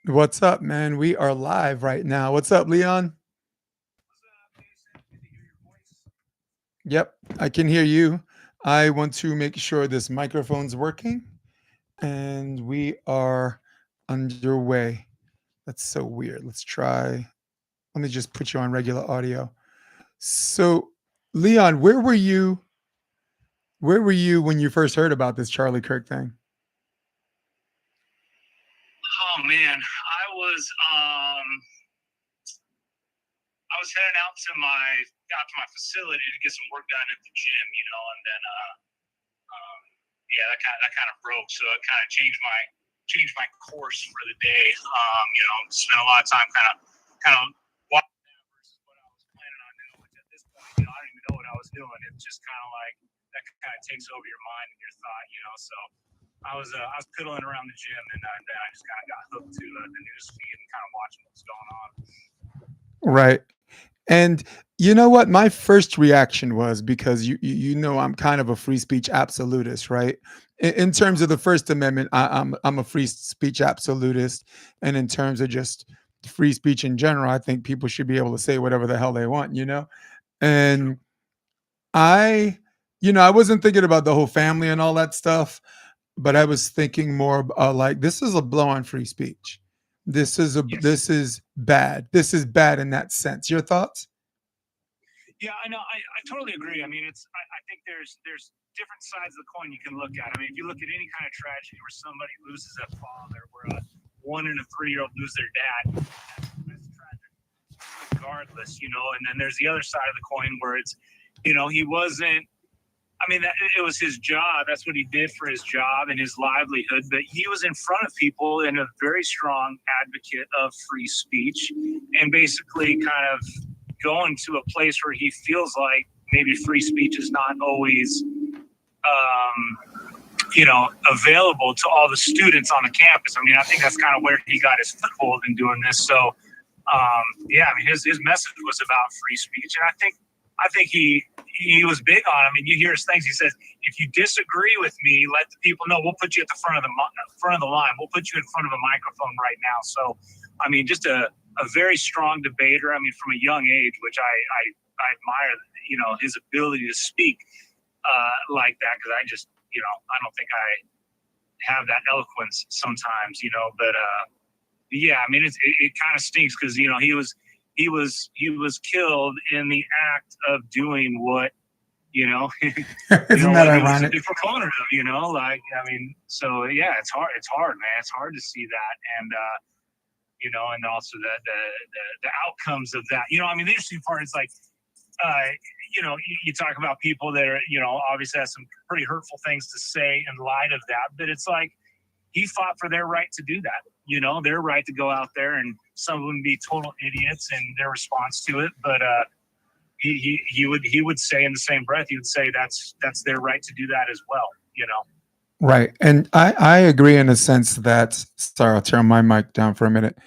What's up, man? We are live right now. What's up, Leon? Yep, I can hear you. I want to make sure this microphone's working and we are underway. That's so weird. Let's try. Let me just put you on regular audio. So, Leon, where were you when you first heard about this Charlie Kirk thing? Oh man, I was heading out to my facility to get some work done at the gym, and then yeah, that kind of broke, so it kind of changed my course for the day. Spent a lot of time kind of watching that versus what I was planning on doing. Which at this point, I don't even know what I was doing. It's just kind of like that kind of takes over your mind and your thought. So I was piddling around the gym, and then I just kind of got hooked to the news feed and kind of watching what was going on. Right. And you know what? My first reaction was because you know I'm kind of a free speech absolutist, right? In terms of the First Amendment, I'm a free speech absolutist, and in terms of just free speech in general, I think people should be able to say whatever the hell they want, you know. True. And I, I wasn't thinking about the whole family and all that stuff, but I was thinking more like this is a blow on free speech. Yes. This is bad. This is bad in that sense. Your thoughts? Yeah, I know. I totally agree. I mean, I think there's different sides of the coin you can look at. I mean, if you look at any kind of tragedy where somebody loses a father, where a 1 and a 3-year-old lose their dad, that's tragic, regardless. And then there's the other side of the coin where he wasn't. I mean, it was his job. That's what he did for his job and his livelihood. But he was in front of people and a very strong advocate of free speech, and basically kind of going to a place where he feels like maybe free speech is not always, available to all the students on the campus. I mean, I think that's kind of where he got his foothold in doing this. So, yeah, I mean, his message was about free speech, and I think he was big on. I mean, you hear his things. He says, "If you disagree with me, let the people know. We'll put you at the front of the line. We'll put you in front of a microphone right now." So, I mean, just a very strong debater. I mean, from a young age, which I admire. His ability to speak like that, because I don't think I have that eloquence sometimes. But yeah, I mean, it kind of stinks because he was killed in the act of doing what Isn't that what he was a ironic? big proponent of. Like, I mean, so yeah, it's hard, man. It's hard to see that, and also the outcomes of that. I mean, the interesting part is like, uh, you talk about people that are, obviously have some pretty hurtful things to say in light of that, but it's like he fought for their right to do that. Their right to go out there, and some of them be total idiots in their response to it, but he would say in the same breath, he would say that's their right to do that as well. Right. And I agree in a sense that, sorry, I'll turn my mic down for a minute.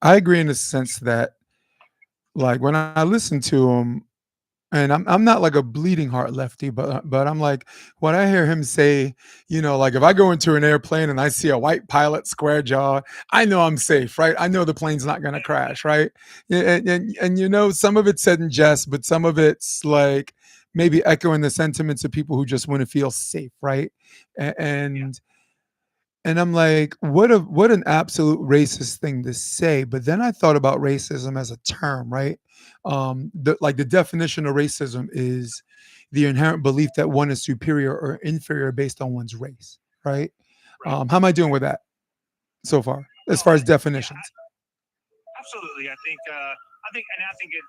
I agree in a sense that, like, when I listen to him, and I'm not like a bleeding heart lefty, but I'm like, when I hear him say, like if I go into an airplane and I see a white pilot square jaw, I know I'm safe, right? I know the plane's not going to crash, right? Yeah. And some of it's said in jest, but some of it's like maybe echoing the sentiments of people who just want to feel safe, right? A- Yeah. And and I'm like, what an absolute racist thing to say. But then I thought about racism as a term, right? The definition of racism is the inherent belief that one is superior or inferior based on one's race, right? Right. How am I doing Right. with that so far, as No, far as yeah, definitions? absolutely. I think it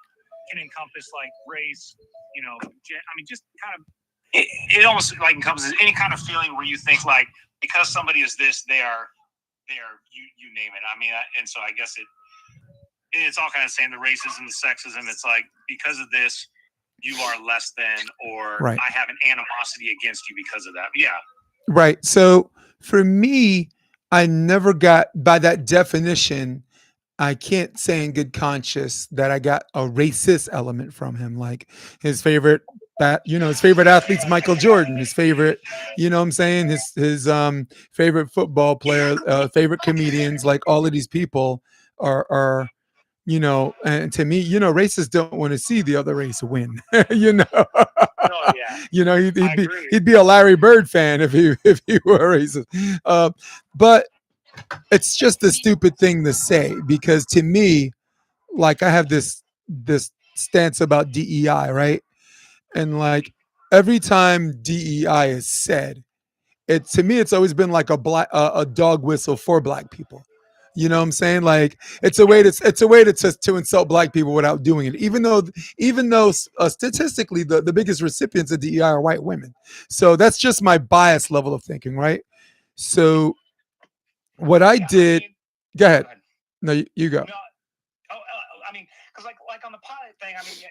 can encompass like race. I mean, just kind of it almost like encompasses any kind of feeling where you think like because somebody is this, they are you name it. I mean, and so I guess it's all kind of saying the racism, the sexism. It's like because of this, you are less than, or Right. I have an animosity against you because of that. Yeah, Right. So for me, I never got by that definition. I can't say in good conscience that I got a racist element from him. Like his favorite that, his favorite athlete's Michael Jordan, his favorite, what I'm saying, his favorite football player, favorite comedians, like all of these people are and to me, racists don't want to see the other race win. you know, Oh yeah, he'd I be agree. he'd be a Larry Bird fan if he were a racist. But it's just a stupid thing to say because to me, like I have this stance about DEI, right? And like every time DEI is said, it to me it's always been like a dog whistle for black people. You know what I'm saying? Like it's a way to insult black people without doing it. Even though statistically the biggest recipients of DEI are white women. So that's just my bias level of thinking, right? So what I Yeah, I did, mean, go go ahead. ahead. No, you go. No, I mean, because like on the pilot thing, I mean,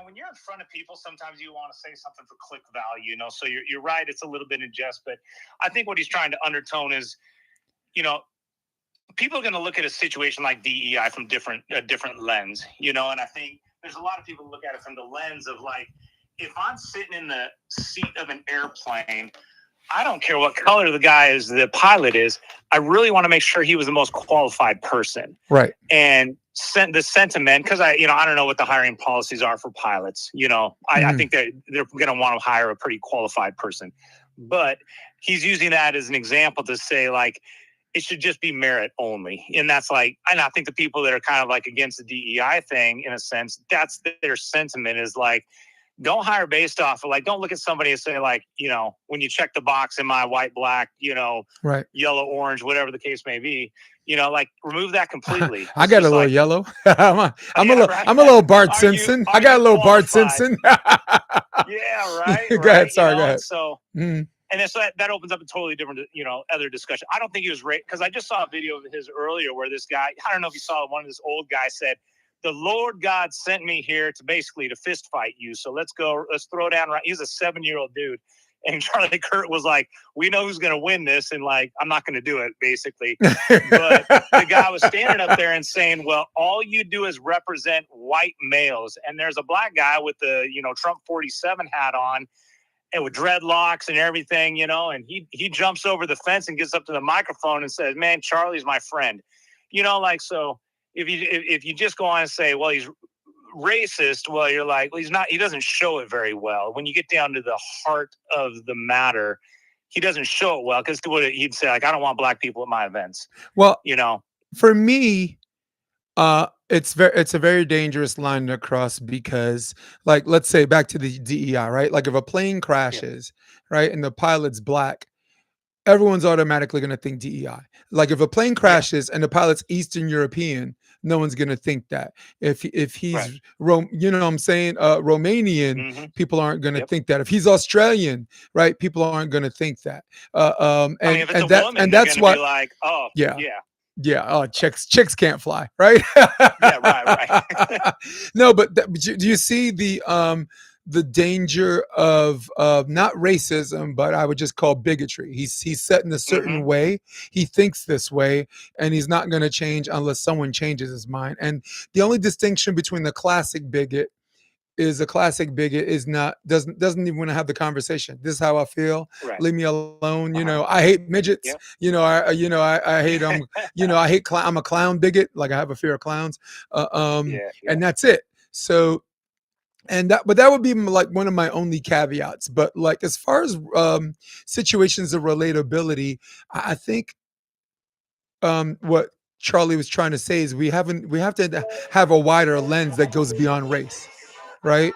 when you're in front of people, sometimes you want to say something for click value, So you're right, it's a little bit in jest, but I think what he's trying to undertone is, you know, people are going to look at a situation like DEI from a different lens, And I think there's a lot of people who look at it from the lens of like, if I'm sitting in the seat of an airplane, I don't care what color the pilot is. I really want to make sure he was the most qualified person. Right. And the sentiment, because I don't know what the hiring policies are for pilots. I think they're going to want to hire a pretty qualified person. But he's using that as an example to say, like, it should just be merit only. And that's like, and I think the people that are kind of like against the DEI thing, in a sense, that's their sentiment is like, don't hire based off of like, don't look at somebody and say like, when you check the box, am I white, black, right, yellow, orange, whatever the case may be, like remove that completely. I got a little like, yellow. I'm right? a little Bart Simpson. I got a little Bart Simpson. Yeah, right. Go ahead. Sorry, go ahead. So, and so that opens up a totally different, other discussion. I don't think he was right because I just saw a video of his earlier where this guy, I don't know if you saw one of this old guy said, the Lord God sent me here to fist fight you. So let's throw down. Right. He's a 7-year-old dude. And Charlie Kirk was like, we know who's going to win this. And like, I'm not going to do it, basically. But the guy was standing up there and saying, well, all you do is represent white males. And there's a black guy with the, Trump 47 hat on and with dreadlocks and everything, and he jumps over the fence and gets up to the microphone and says, man, Charlie's my friend. So if you just go on and say, well, he's racist, well, you're like, well, he's not, he doesn't show it very well. When you get down to the heart of the matter, he doesn't show it well because he'd say, like, I don't want black people at my events. Well, for me, it's a very dangerous line to cross because, like, let's say back to the DEI, right? Like, if a plane crashes, right, and the pilot's black, everyone's automatically going to think DEI. Like, if a plane crashes and the pilot's Eastern European, no one's going to think that. If he's right. what I'm saying, Romanian, people aren't going to think that. If he's Australian, right, people aren't going to think that. And if it's a woman, that's why, be like, oh, yeah. Oh, chicks can't fly, right? Yeah, right. No, but do you see the danger of not racism, but I would just call bigotry? He's set in a certain way. He thinks this way, and he's not going to change unless someone changes his mind. And the only distinction between the classic bigot is a classic bigot is not doesn't even want to have the conversation. This is how I feel. Right. Leave me alone. I hate midgets. Yep. I hate I hate I'm a clown bigot. Like, I have a fear of clowns. And that's it. So, but that would be like one of my only caveats. But like, as far as situations of relatability, I think what Charlie was trying to say is we have to have a wider lens that goes beyond race. Right?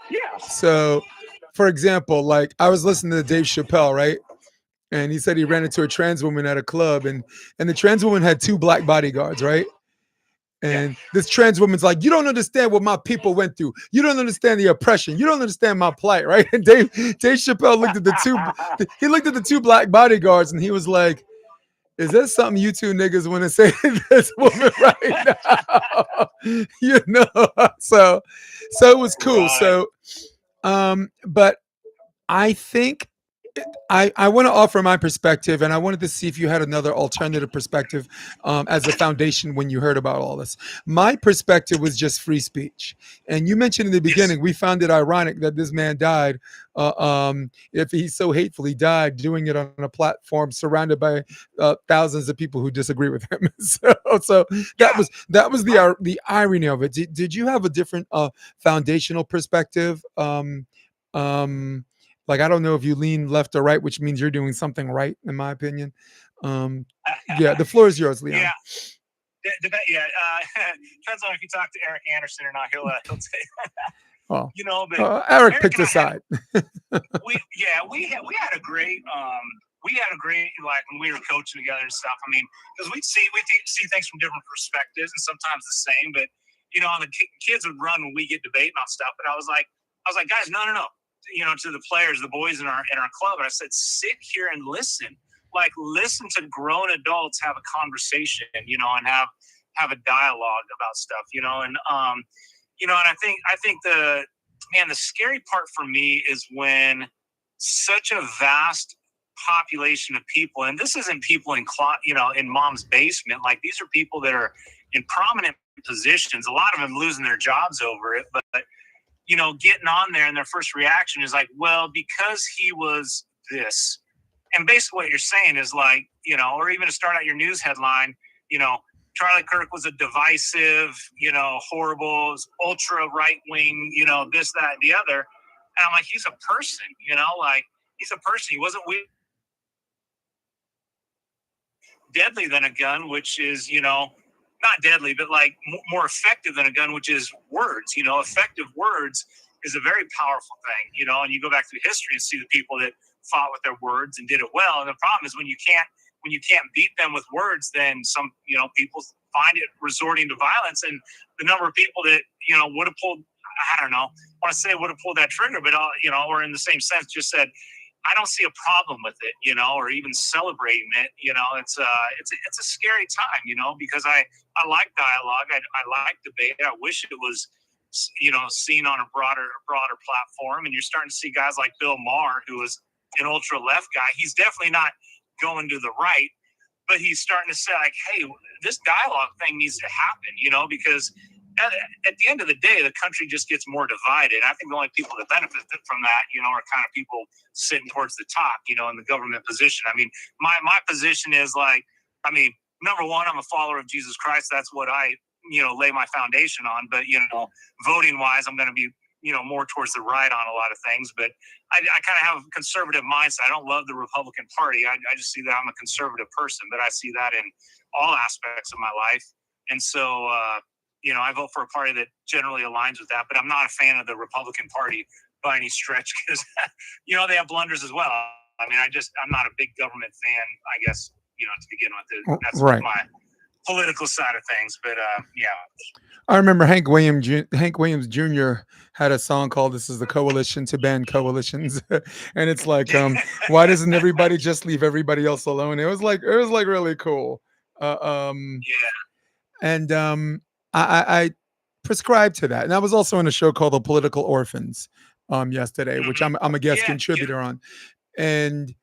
Yeah. So, for example, like, I was listening to Dave Chappelle, right? And he said he ran into a trans woman at a club, and the trans woman had 2 black bodyguards, right? And this trans woman's like, you don't understand what my people went through. You don't understand the oppression. You don't understand my plight, right? And Dave Chappelle looked at the 2 black bodyguards, and he was like, is that something you 2 niggas want to say to this woman right now? So it was cool. Right. So, but I think I want to offer my perspective, and I wanted to see if you had another alternative perspective as a foundation when you heard about all this. My perspective was just free speech, and you mentioned in the Yes. beginning we found it ironic that this man died. If he's so hateful, he died doing it on a platform surrounded by thousands of people who disagree with him. So Yeah. that was Right. the irony of it. Did you have a different foundational perspective? Um, like I don't know if you lean left or right, which means you're doing something right, in my opinion. Um, yeah, the floor is yours, Leon. Yeah. Yeah. Depends on if you talk to Eric Anderson or not. He'll say, Oh, but Eric Eric picked and a I had side. we had a great like when we were coaching together and stuff. I mean, because see things from different perspectives and sometimes the same. But and the kids would run when we get debating on stuff. But I was like, guys, no, no, no. To the players, the boys in our club, and I said, sit here and listen. Like, listen to grown adults have a conversation, and have a dialogue about stuff, and I think the scary part for me is when such a vast population of people, and this isn't people in mom's basement. Like, these are people that are in prominent positions. A lot of them losing their jobs over it, but getting on there and their first reaction is like, well, because he was this. And basically what you're saying is like, or even to start out your news headline, Charlie Kirk was a divisive, horrible, ultra right wing, this, that, and the other. And I'm like, he's a person, like he's a person. He wasn't deadly than a gun, which is, not deadly, but like more effective than a gun, which is words. Effective words is a very powerful thing, and you go back through history and see the people that fought with their words and did it well. And the problem is when you can't beat them with words, then some, people find it resorting to violence. And the number of people that, would have pulled, I don't know, I want to say would have pulled that trigger, but, or in the same sense, just said, I don't see a problem with it, or even celebrating it. It's a scary time, because I like dialogue. I like debate. I wish it was, seen on a broader platform. And you're starting to see guys like Bill Maher, who was an ultra left guy. He's definitely not going to the right, but he's starting to say like, hey, this dialogue thing needs to happen, because at the end of the day, the country just gets more divided. I think the only people that benefit from that, are kind of people sitting towards the top, in the government position. I mean, my position is like, number one, I'm a follower of Jesus Christ. That's what I, lay my foundation on. But, voting wise, I'm going to be, more towards the right on a lot of things. But I kind of have a conservative mindset. I don't love the Republican Party. I just see that I'm a conservative person, but I see that in all aspects of my life. And so, I vote for a party that generally aligns with that, but I'm not a fan of the Republican Party by any stretch because, they have blunders as well. I mean, I'm not a big government fan, I guess, to begin with. That's Right. my political side of things. But, yeah. I remember Hank Williams Jr. had a song called "This Is the Coalition to Ban Coalitions," and it's like, why doesn't everybody just leave everybody else alone? It was like really cool. Yeah. And I prescribed to that, and I was also in a show called The Political Orphans yesterday, which I'm a guest contributor on, and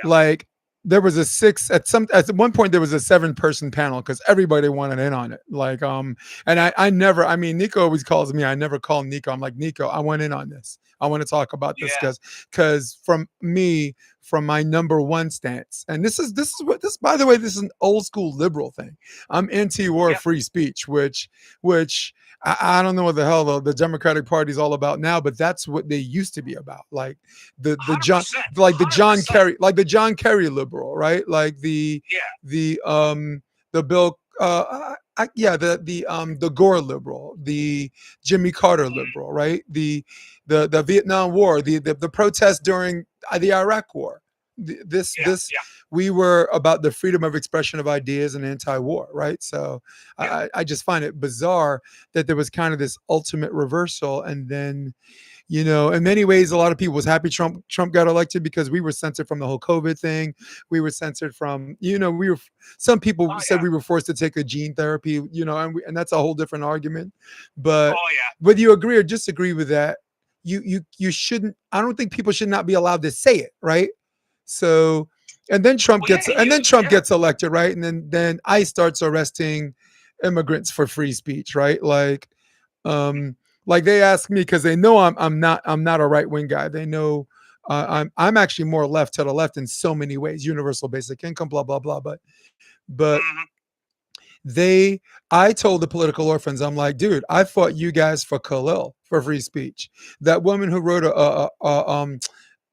like there was at one point there was a 7-person panel because everybody wanted in on it. Like and I never, I mean, Nico always calls me. I never call Nico. I'm like, Nico, I want in on this. I want to talk about this because from my number one stance, and this is by the way, this is an old school liberal thing. I'm anti-war free speech, which I don't know what the hell the Democratic Party is all about now, but that's what they used to be about. Like the John Kerry liberal, right? Like the Bill the Gore liberal, the Jimmy Carter liberal, right? The Vietnam War, the protests during the Iraq War. We were about the freedom of expression of ideas and anti-war, right? So I just find it bizarre that there was kind of this ultimate reversal, and then in many ways, a lot of people was happy Trump got elected because we were censored from the whole COVID thing. We were censored from, some people said we were forced to take a gene therapy, and that's a whole different argument. But whether you agree or disagree with that, you shouldn't. I don't think people should not be allowed to say it, right? So, and then Well, yeah, Trump yeah. gets elected, right? And then ICE starts arresting immigrants for free speech, right? Um, like they ask me because they know I'm not a right wing guy. They know I'm actually more left to the left in so many ways. Universal basic income, blah blah blah. But Mhm. they I told the political orphans, I'm like, dude, I fought you guys for Khalil for free speech. That woman who wrote an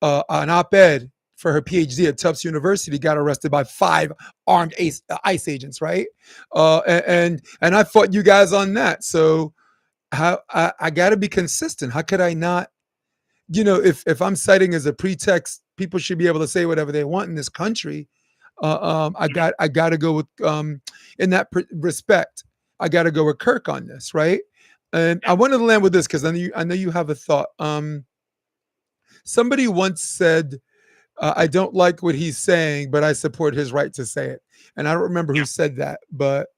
op-ed for her PhD at Tufts University got arrested by 5 armed ICE agents, right? And I fought you guys on that. So how I got to be consistent. How could I not? If I'm citing as a pretext, people should be able to say whatever they want in this country. I got to go with in that respect. I got to go with Kirk on this, right? And I wanted to land with this because I know you have a thought. Somebody once said, "I don't like what he's saying, but I support his right to say it." And I don't remember who Yeah. said that, but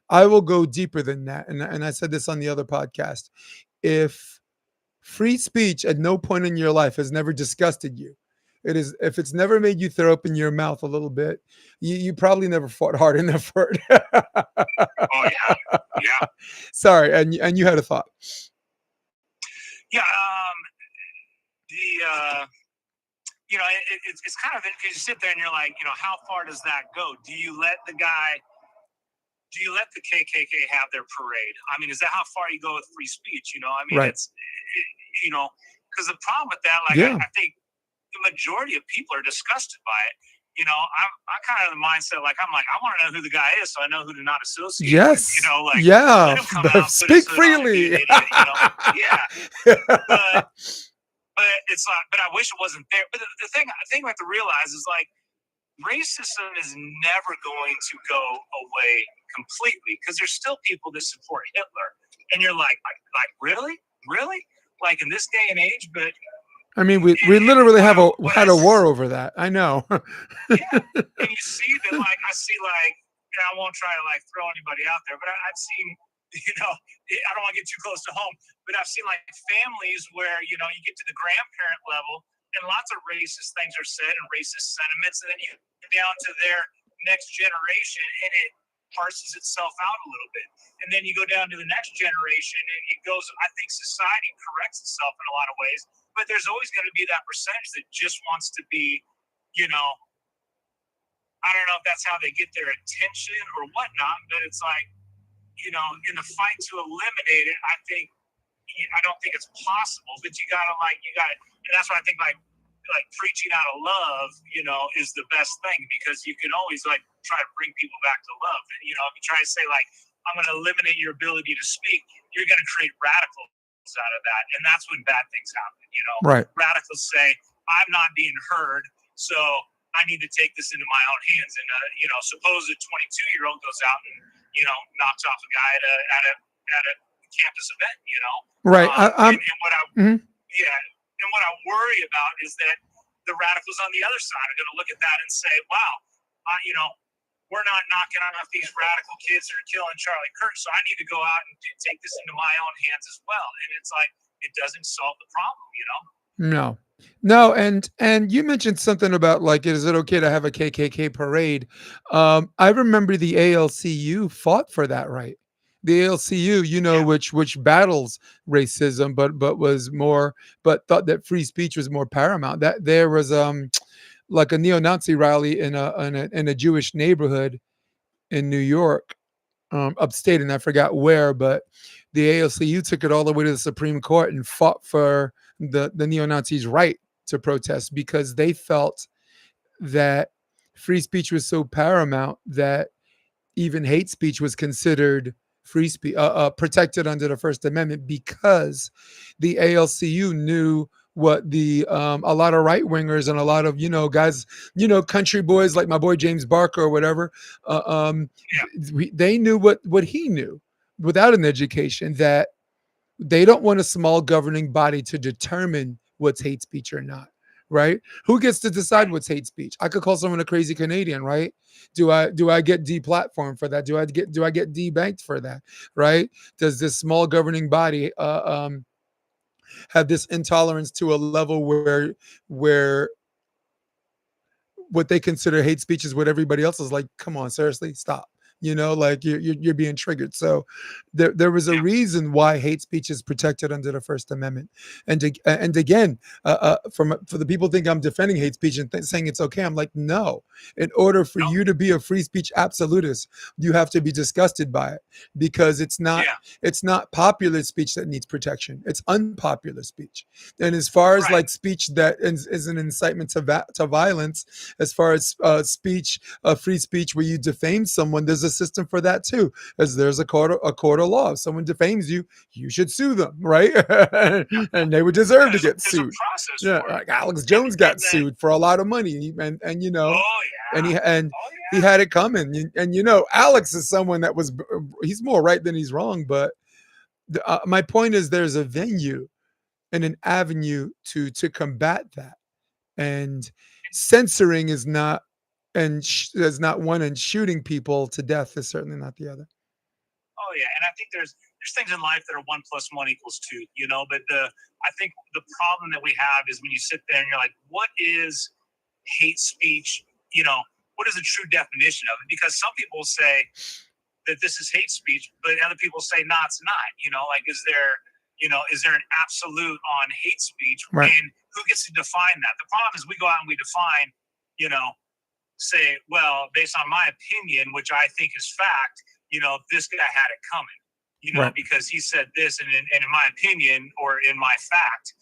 I will go deeper than that. And I said this on the other podcast. If free speech at no point in your life has never disgusted you, if it's never made you throw up in your mouth a little bit, you probably never fought hard enough for it. Oh yeah. Yeah. Sorry, and you had a thought. Yeah. The it's kind of because you sit there and you're like, how far does that go? Do you let the KKK have their parade? I mean, is that how far you go with free speech? I mean, Right. because the problem with that, like, Yeah. I think the majority of people are disgusted by it. I'm kind of the mindset, like, I'm like, I want to know who the guy is so I know who to not associate with. Yes. Like, Yeah. let him come out, Speak put his hood on and be freely. an idiot. Yeah. But it's like, but I wish it wasn't there. But the thing we have to realize is, like, racism is never going to go away completely because there's still people that support Hitler, and you're like really, like in this day and age. But I mean, we literally had a war over that. I know. yeah, and you see that, like, I see, like, and I won't try to, like, throw anybody out there, but I've seen, I don't want to get too close to home, but I've seen, like, families where, you get to the grandparent level and lots of racist things are said and racist sentiments, and then you get down to their next generation and it parses itself out a little bit. And then you go down to the next generation and it goes, I think society corrects itself in a lot of ways, but there's always going to be that percentage that just wants to be, I don't know if that's how they get their attention or whatnot, but it's like, in the fight to eliminate it, I don't think it's possible, but you gotta, and that's why I think, like preaching out of love, is the best thing, because you can always, like, try to bring people back to love. And, if you try to say, like, I'm going to eliminate your ability to speak, you're going to create radicals out of that. And that's when bad things happen. Right. Radicals say, I'm not being heard, so I need to take this into my own hands. And, suppose a 22-year-old goes out and, knocks off a guy at a campus event, Right. And what I worry about is that the radicals on the other side are going to look at that and say, wow, we're not knocking off these radical kids that are killing Charlie Kirk, so I need to go out and take this into my own hands as well. And it's like, it doesn't solve the problem. No, and you mentioned something about, like, is it okay to have a KKK parade? I remember the ALCU fought for that right. The ALCU, Yeah. which battles racism, but thought that free speech was more paramount. That there was like a neo-Nazi rally in a Jewish neighborhood in New York, upstate, and I forgot where, but the ALCU took it all the way to the Supreme Court and fought for the neo-Nazis' right to protest, because they felt that free speech was so paramount that even hate speech was considered free speech, protected under the First Amendment, because the ALCU knew what a lot of right wingers and a lot of guys, country boys like my boy James Barker or whatever, they knew what he knew without an education, that they don't want a small governing body to determine what's hate speech or not. Right? Who gets to decide what's hate speech? I could call someone a crazy Canadian, right? Do I get deplatformed for that? Do I get debanked for that? Right? Does this small governing body have this intolerance to a level where what they consider hate speech is what everybody else is like. Come on, seriously, stop. Like you're being triggered. So there was a Yeah. reason why hate speech is protected under the First Amendment. And again, for the people think I'm defending hate speech and saying it's okay, I'm like, no. In order for No. you to be a free speech absolutist, you have to be disgusted by it, because Yeah. it's not popular speech that needs protection. It's unpopular speech. And as far as Right. like speech that is an incitement to violence, as far as speech, free speech where you defame someone, there's a system for that too. As there's a court of law. If someone defames you, you should sue them, right? And they would deserve to get There's a sued. process Yeah, for it. like Alex And Jones got then, sued for a lot of money, and oh and yeah, oh he yeah, had it coming. And Alex is someone that he's more right than he's wrong. But my point is, there's a venue and an avenue to combat that, and censoring is not, is not one, and shooting people to death is certainly not the other. oh yeah. And I think there's things in life that are 1 + 1 = 2, But I think the problem that we have is when you sit there and you're like, what is hate speech? What is the true definition of it? Because some people say that this is hate speech, but other people say no, it's not. Like is there an absolute on hate speech? Right. And who gets to define that? The problem is we go out and we define, say, well, based on my opinion, which I think is fact, this guy had it coming, Right. because he said this, and in my opinion or in my fact,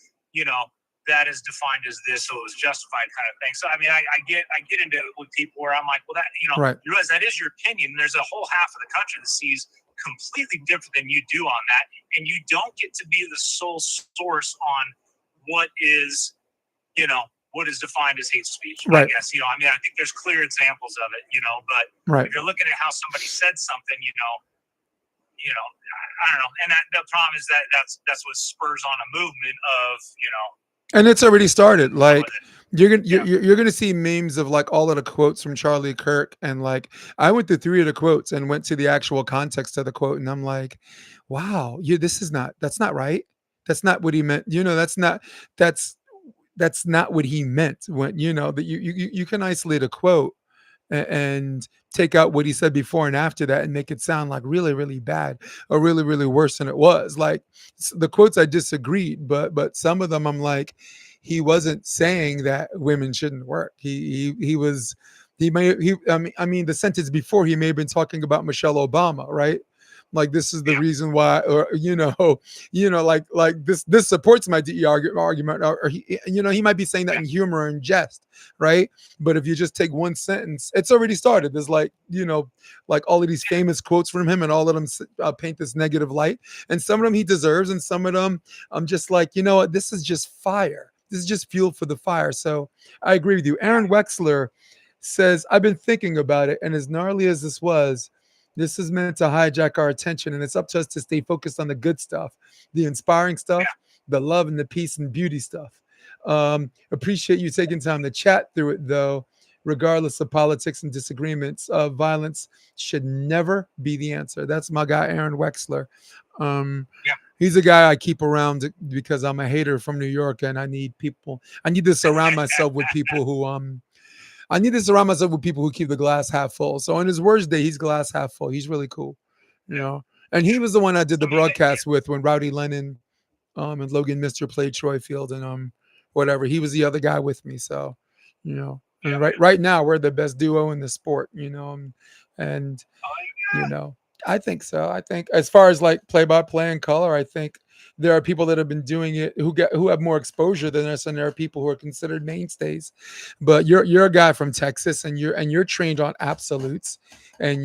that is defined as this, so it was justified, kind of thing. So I mean, I get into it with people where I'm like, well, that Right. you realize that is your opinion. There's a whole half of the country that sees completely different than you do on that, and you don't get to be the sole source on what is, what is defined as hate speech. Right. I guess I mean, I think there's clear examples of it, but Right. if you're looking at how somebody said something, I don't know, and the problem is that that's what spurs on a movement of And it's already started. Like you're Yeah. gonna see memes of like all of the quotes from Charlie Kirk, and like I went through 3 of the quotes and went to the actual context of the quote, and I'm like, wow, that's not right. That's not what he meant. That's that's not what he meant. When that you can isolate a quote and take out what he said before and after that and make it sound like really, really bad, or really, really worse than it was. Like the quotes I disagreed, but some of them I'm like, he wasn't saying that women shouldn't work. He was he may he I mean the sentence before, he may have been talking about Michelle Obama, right? Like this is the Yeah. reason why, or like this supports my DE argument, or he might be saying that Yeah. in humor and jest, right? But if you just take one sentence, it's already started. There's like like all of these famous quotes from him, and all of them paint this negative light, and some of them he deserves, and some of them I'm just like, what, this is just fire. This is just fuel for the fire. So I agree with you. Aaron Wexler says, I've been thinking about it, and as gnarly as this is meant to hijack our attention, and it's up to us to stay focused on the good stuff, the inspiring stuff, the love and the peace and beauty stuff. Appreciate you taking time to chat through it, though. Regardless of politics and disagreements, violence should never be the answer. That's my guy, Aaron Wexler. He's a guy I keep around because I'm a hater from New York, and I need to surround myself with people who keep the glass half full. So on his worst day, he's glass half full. He's really cool, And he was the one I did the broadcast with when Rowdy Lennon and Logan Mister played Troy Field, and whatever. He was the other guy with me. So, and right now we're the best duo in the sport, and I think so. I think as far as like play by play and color, I think there are people that have been doing it who have more exposure than us, and there are people who are considered mainstays. But you're a guy from Texas, and you're trained on absolutes, and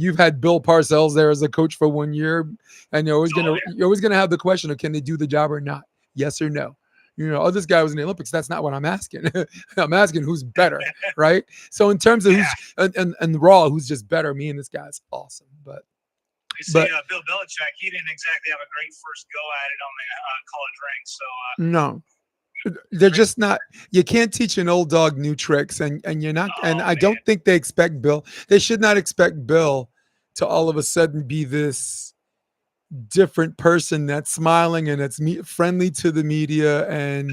you've had Bill Parcells there as a coach for 1 year, and you're always gonna have the question of, can they do the job or not? Yes or no. Oh, this guy was in the Olympics. That's not what I'm asking. I'm asking who's better, right? So in terms of who's and raw, who's just better, me and this guy's awesome. But Bill Belichick, he didn't exactly have a great first go at it on the college ranks. So no, they're just not. You can't teach an old dog new tricks, and you're not. And I don't think they expect Bill. They should not expect Bill to all of a sudden be this different person that's smiling and that's friendly to the media, and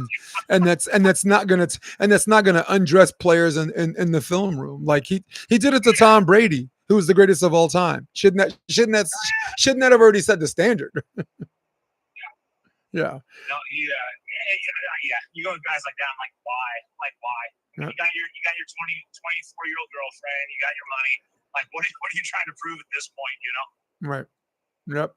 that's not gonna undress players in the film room like he did it to Tom Brady, who was the greatest of all time. Shouldn't that have already set the standard? Yeah. No, yeah. You go with guys like that. I'm like, why? Like, why? Yeah. You got your 24-year-old girlfriend. You got your money. Like, what are you trying to prove at this point? You know? Right. Yep.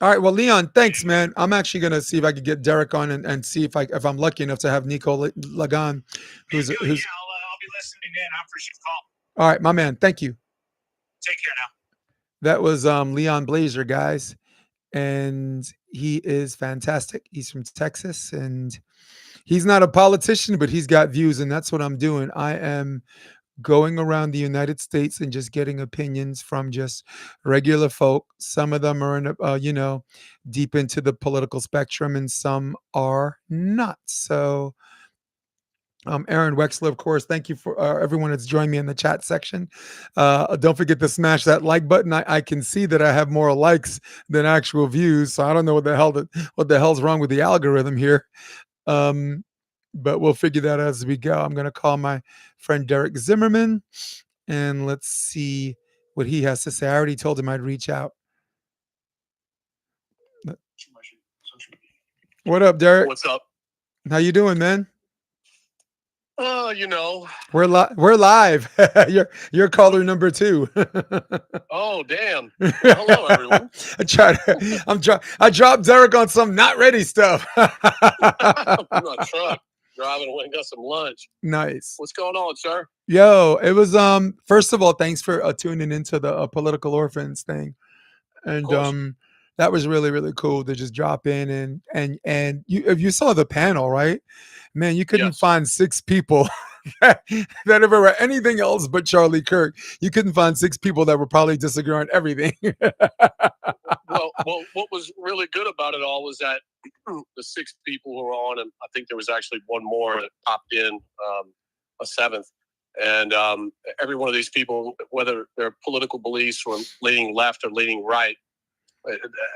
All right. Well, Leon, thanks, man. I'm actually gonna see if I could get Derek on and see if I'm lucky enough to have Nico Lagan, who's Yeah, I'll be listening in. I appreciate the call. all right, my man. Thank you. Take care now. That was Leon Blazer, guys, and he is fantastic. He's from Texas, and he's not a politician, but he's got views, and that's what I'm doing. I am going around the United States and just getting opinions from just regular folk. Some of them are in, deep into the political spectrum, and some are not. So, Aaron Wexler, of course, thank you for everyone that's joined me in the chat section. Don't forget to smash that like button. I can see that I have more likes than actual views, so I don't know what the hell's wrong with the algorithm here. But we'll figure that out as we go. I'm going to call my friend Derek Zimmerman, and let's see what he has to say. I already told him I'd reach out. What up, Derek? What's up? How you doing, man? We're live. You're caller number 2. Oh, damn. Hello, everyone. I dropped Derek on some not ready stuff. I'm on a truck driving away and got some lunch. Nice. What's going on, sir? Yo, it was first of all, thanks for tuning into the political orphans thing, and that was really, really cool to just drop in and you, if you saw the panel, right, man, you couldn't find 6 people that ever read anything else but Charlie Kirk. You couldn't find 6 people that were probably disagreeing on everything. well, what was really good about it all was that the 6 people who were on, and I think there was actually one more that popped in, a 7th. And every one of these people, whether their political beliefs were leaning left or leaning right,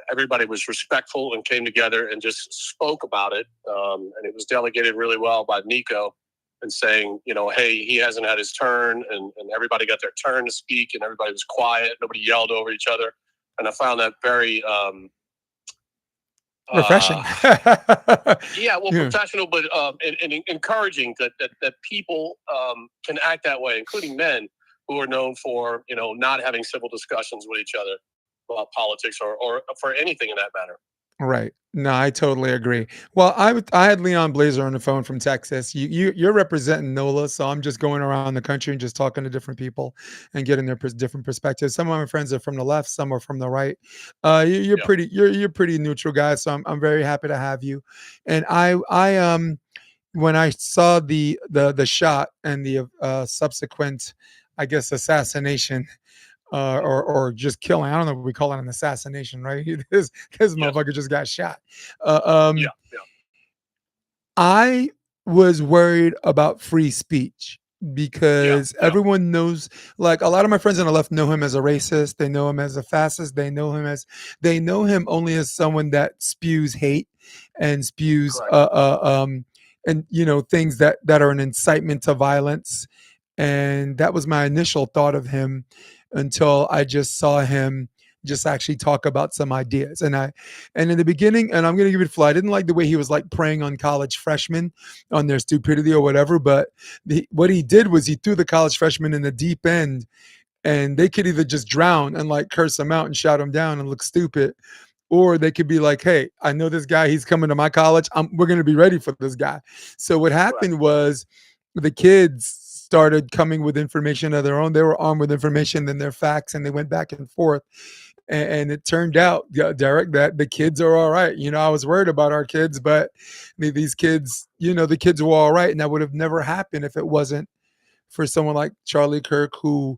everybody was respectful and came together and just spoke about it. And it was delegated really well by Nico and saying, hey, he hasn't had his turn, and everybody got their turn to speak, and everybody was quiet. Nobody yelled over each other. And I found that very refreshing. Professional, but and encouraging that people can act that way, including men who are known for, not having civil discussions with each other about politics or for anything in that matter. Right. No, I totally agree. Well, I had Leon Blazer on the phone from Texas. You're representing NOLA, so I'm just going around the country and just talking to different people and getting their different perspectives. Some of my friends are from the left, some are from the right. You're pretty neutral guys, so I'm very happy to have you. And I when I saw the shot and the subsequent, I guess, assassination. Or just killing. I don't know if we call it an assassination, right? This motherfucker just got shot. I was worried about free speech because everyone knows, like a lot of my friends on the left know him as a racist. They know him as a fascist. They know him only as someone that spews hate and spews things that are an incitement to violence. And that was my initial thought of him, until I just saw him just actually talk about some ideas. And in the beginning, and I'm going to give it a fly, I didn't like the way he was like preying on college freshmen on their stupidity or whatever. But what he did was he threw the college freshmen in the deep end, and they could either just drown and like curse him out and shout him down and look stupid, or they could be like, hey, I know this guy, he's coming to my college. We're going to be ready for this guy. So what happened was the kids started coming with information of their own. They were armed with information and their facts, and they went back and forth. And it turned out, Derek, that the kids are all right. I was worried about our kids, but these kids, the kids were all right. And that would have never happened if it wasn't for someone like Charlie Kirk, who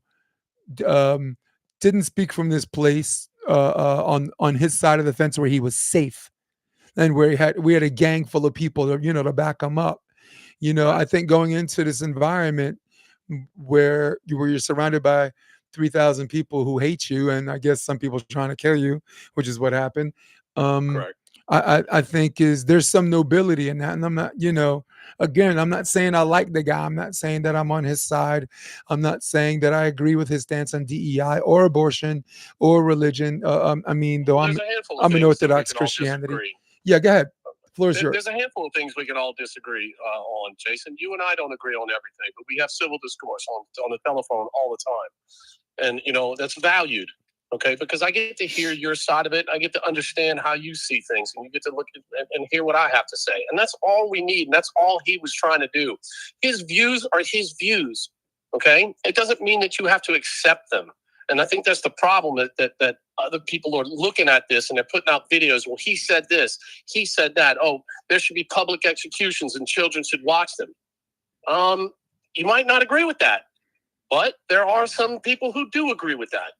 didn't speak from this place on his side of the fence where he was safe, and where we had a gang full of people to back him up. I think going into this environment where you're surrounded by 3,000 people who hate you, and I guess some people trying to kill you, which is what happened. Um, Correct. I think there's some nobility in that, and I'm not, again, I'm not saying I like the guy. I'm not saying that I'm on his side. I'm not saying that I agree with his stance on DEI or abortion or religion. I mean, though Well, there's a handful of I'm an things that we Orthodox can all Christianity. disagree. Yeah, go ahead. Floor is yours. There's a handful of things we can all disagree on, Jason. You and I don't agree on everything, but we have civil discourse on the telephone all the time. And, that's valued, okay? Because I get to hear your side of it. I get to understand how you see things, and you get to look and hear what I have to say. And that's all we need, and that's all he was trying to do. His views are his views, okay? It doesn't mean that you have to accept them. And I think that's the problem that other people are looking at this and they're putting out videos. Well, he said this, he said that. Oh, there should be public executions and children should watch them. You might not agree with that, but there are some people who do agree with that.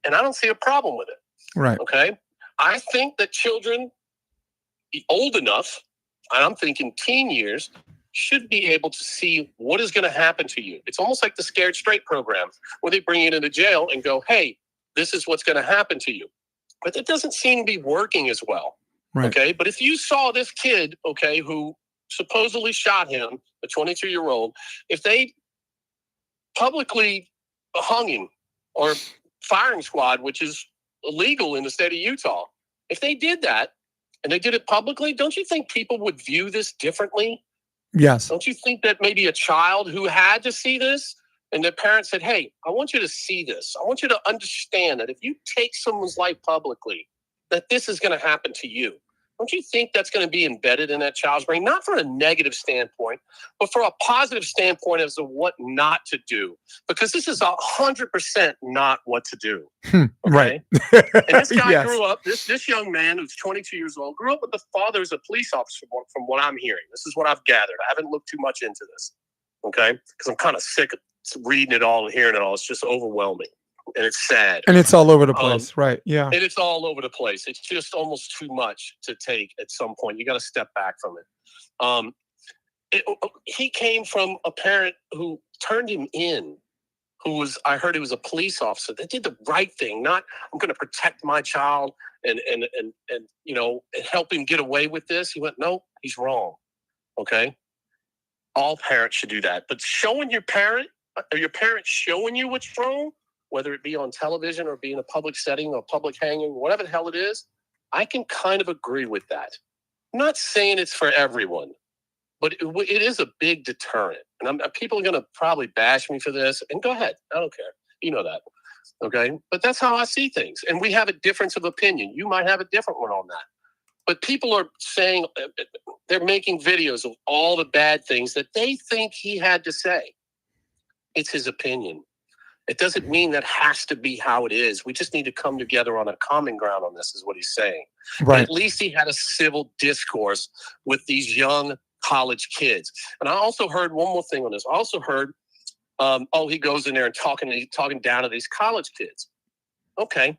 And I don't see a problem with it. Right. Okay. I think that children old enough, and I'm thinking teen years, should be able to see what is going to happen to you. It's almost like the Scared Straight program, where they bring you into jail and go, hey, this is what's going to happen to you. But that doesn't seem to be working as well. Right. Okay. But if you saw this kid, okay, who supposedly shot him, a 22-year-old, if they publicly hung him, or firing squad, which is illegal in the state of Utah, if they did that and they did it publicly, don't you think people would view this differently? Yes. Don't you think that maybe a child who had to see this and their parents said, hey, I want you to see this. I want you to understand that if you take someone's life publicly, that this is going to happen to you. Don't you think that's going to be embedded in that child's brain? Not for a negative standpoint, but for a positive standpoint as to what not to do. Because this is 100% not what to do. Okay? Right. And this guy Yes. grew up, this young man who's 22 years old, grew up with the father as a police officer from what I'm hearing. This is what I've gathered. I haven't looked too much into this, okay? Because I'm kind of sick of reading it all and hearing it all. It's just overwhelming. And it's sad. And it's all over the place. Right. Yeah. And it's all over the place. It's just almost too much to take at some point. You got to step back from it. He came from a parent who turned him in, I heard he was a police officer that did the right thing. Not, I'm going to protect my child and help him get away with this. He went, no, he's wrong. Okay. All parents should do that. But showing your parent, or your parent showing you what's wrong, whether it be on television or be in a public setting or public hanging, whatever the hell it is, I can kind of agree with that. I'm not saying it's for everyone, but it is a big deterrent. And people are going to probably bash me for this. And go ahead. I don't care. You know that. Okay. But that's how I see things. And we have a difference of opinion. You might have a different one on that. But people are saying, they're making videos of all the bad things that they think he had to say. It's his opinion. It doesn't mean that has to be how it is. We just need to come together on a common ground on this, is what he's saying. Right. And at least he had a civil discourse with these young college kids. And I also heard one more thing on this. I also heard, he goes in there and talking down to these college kids. Okay.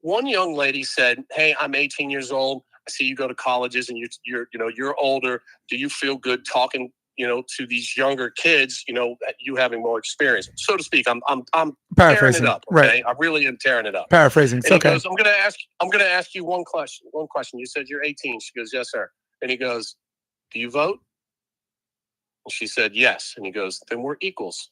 One young lady said, hey, I'm 18 years old. I see you go to colleges and you're older. Do you feel good talking to these younger kids, you having more experience, so to speak? I'm tearing it up. Okay? Right. I really am tearing it up. Paraphrasing. And okay. He goes, I'm going to ask you one question. You said you're 18. She goes, yes, sir. And he goes, do you vote? And she said, yes. And he goes, then we're equals.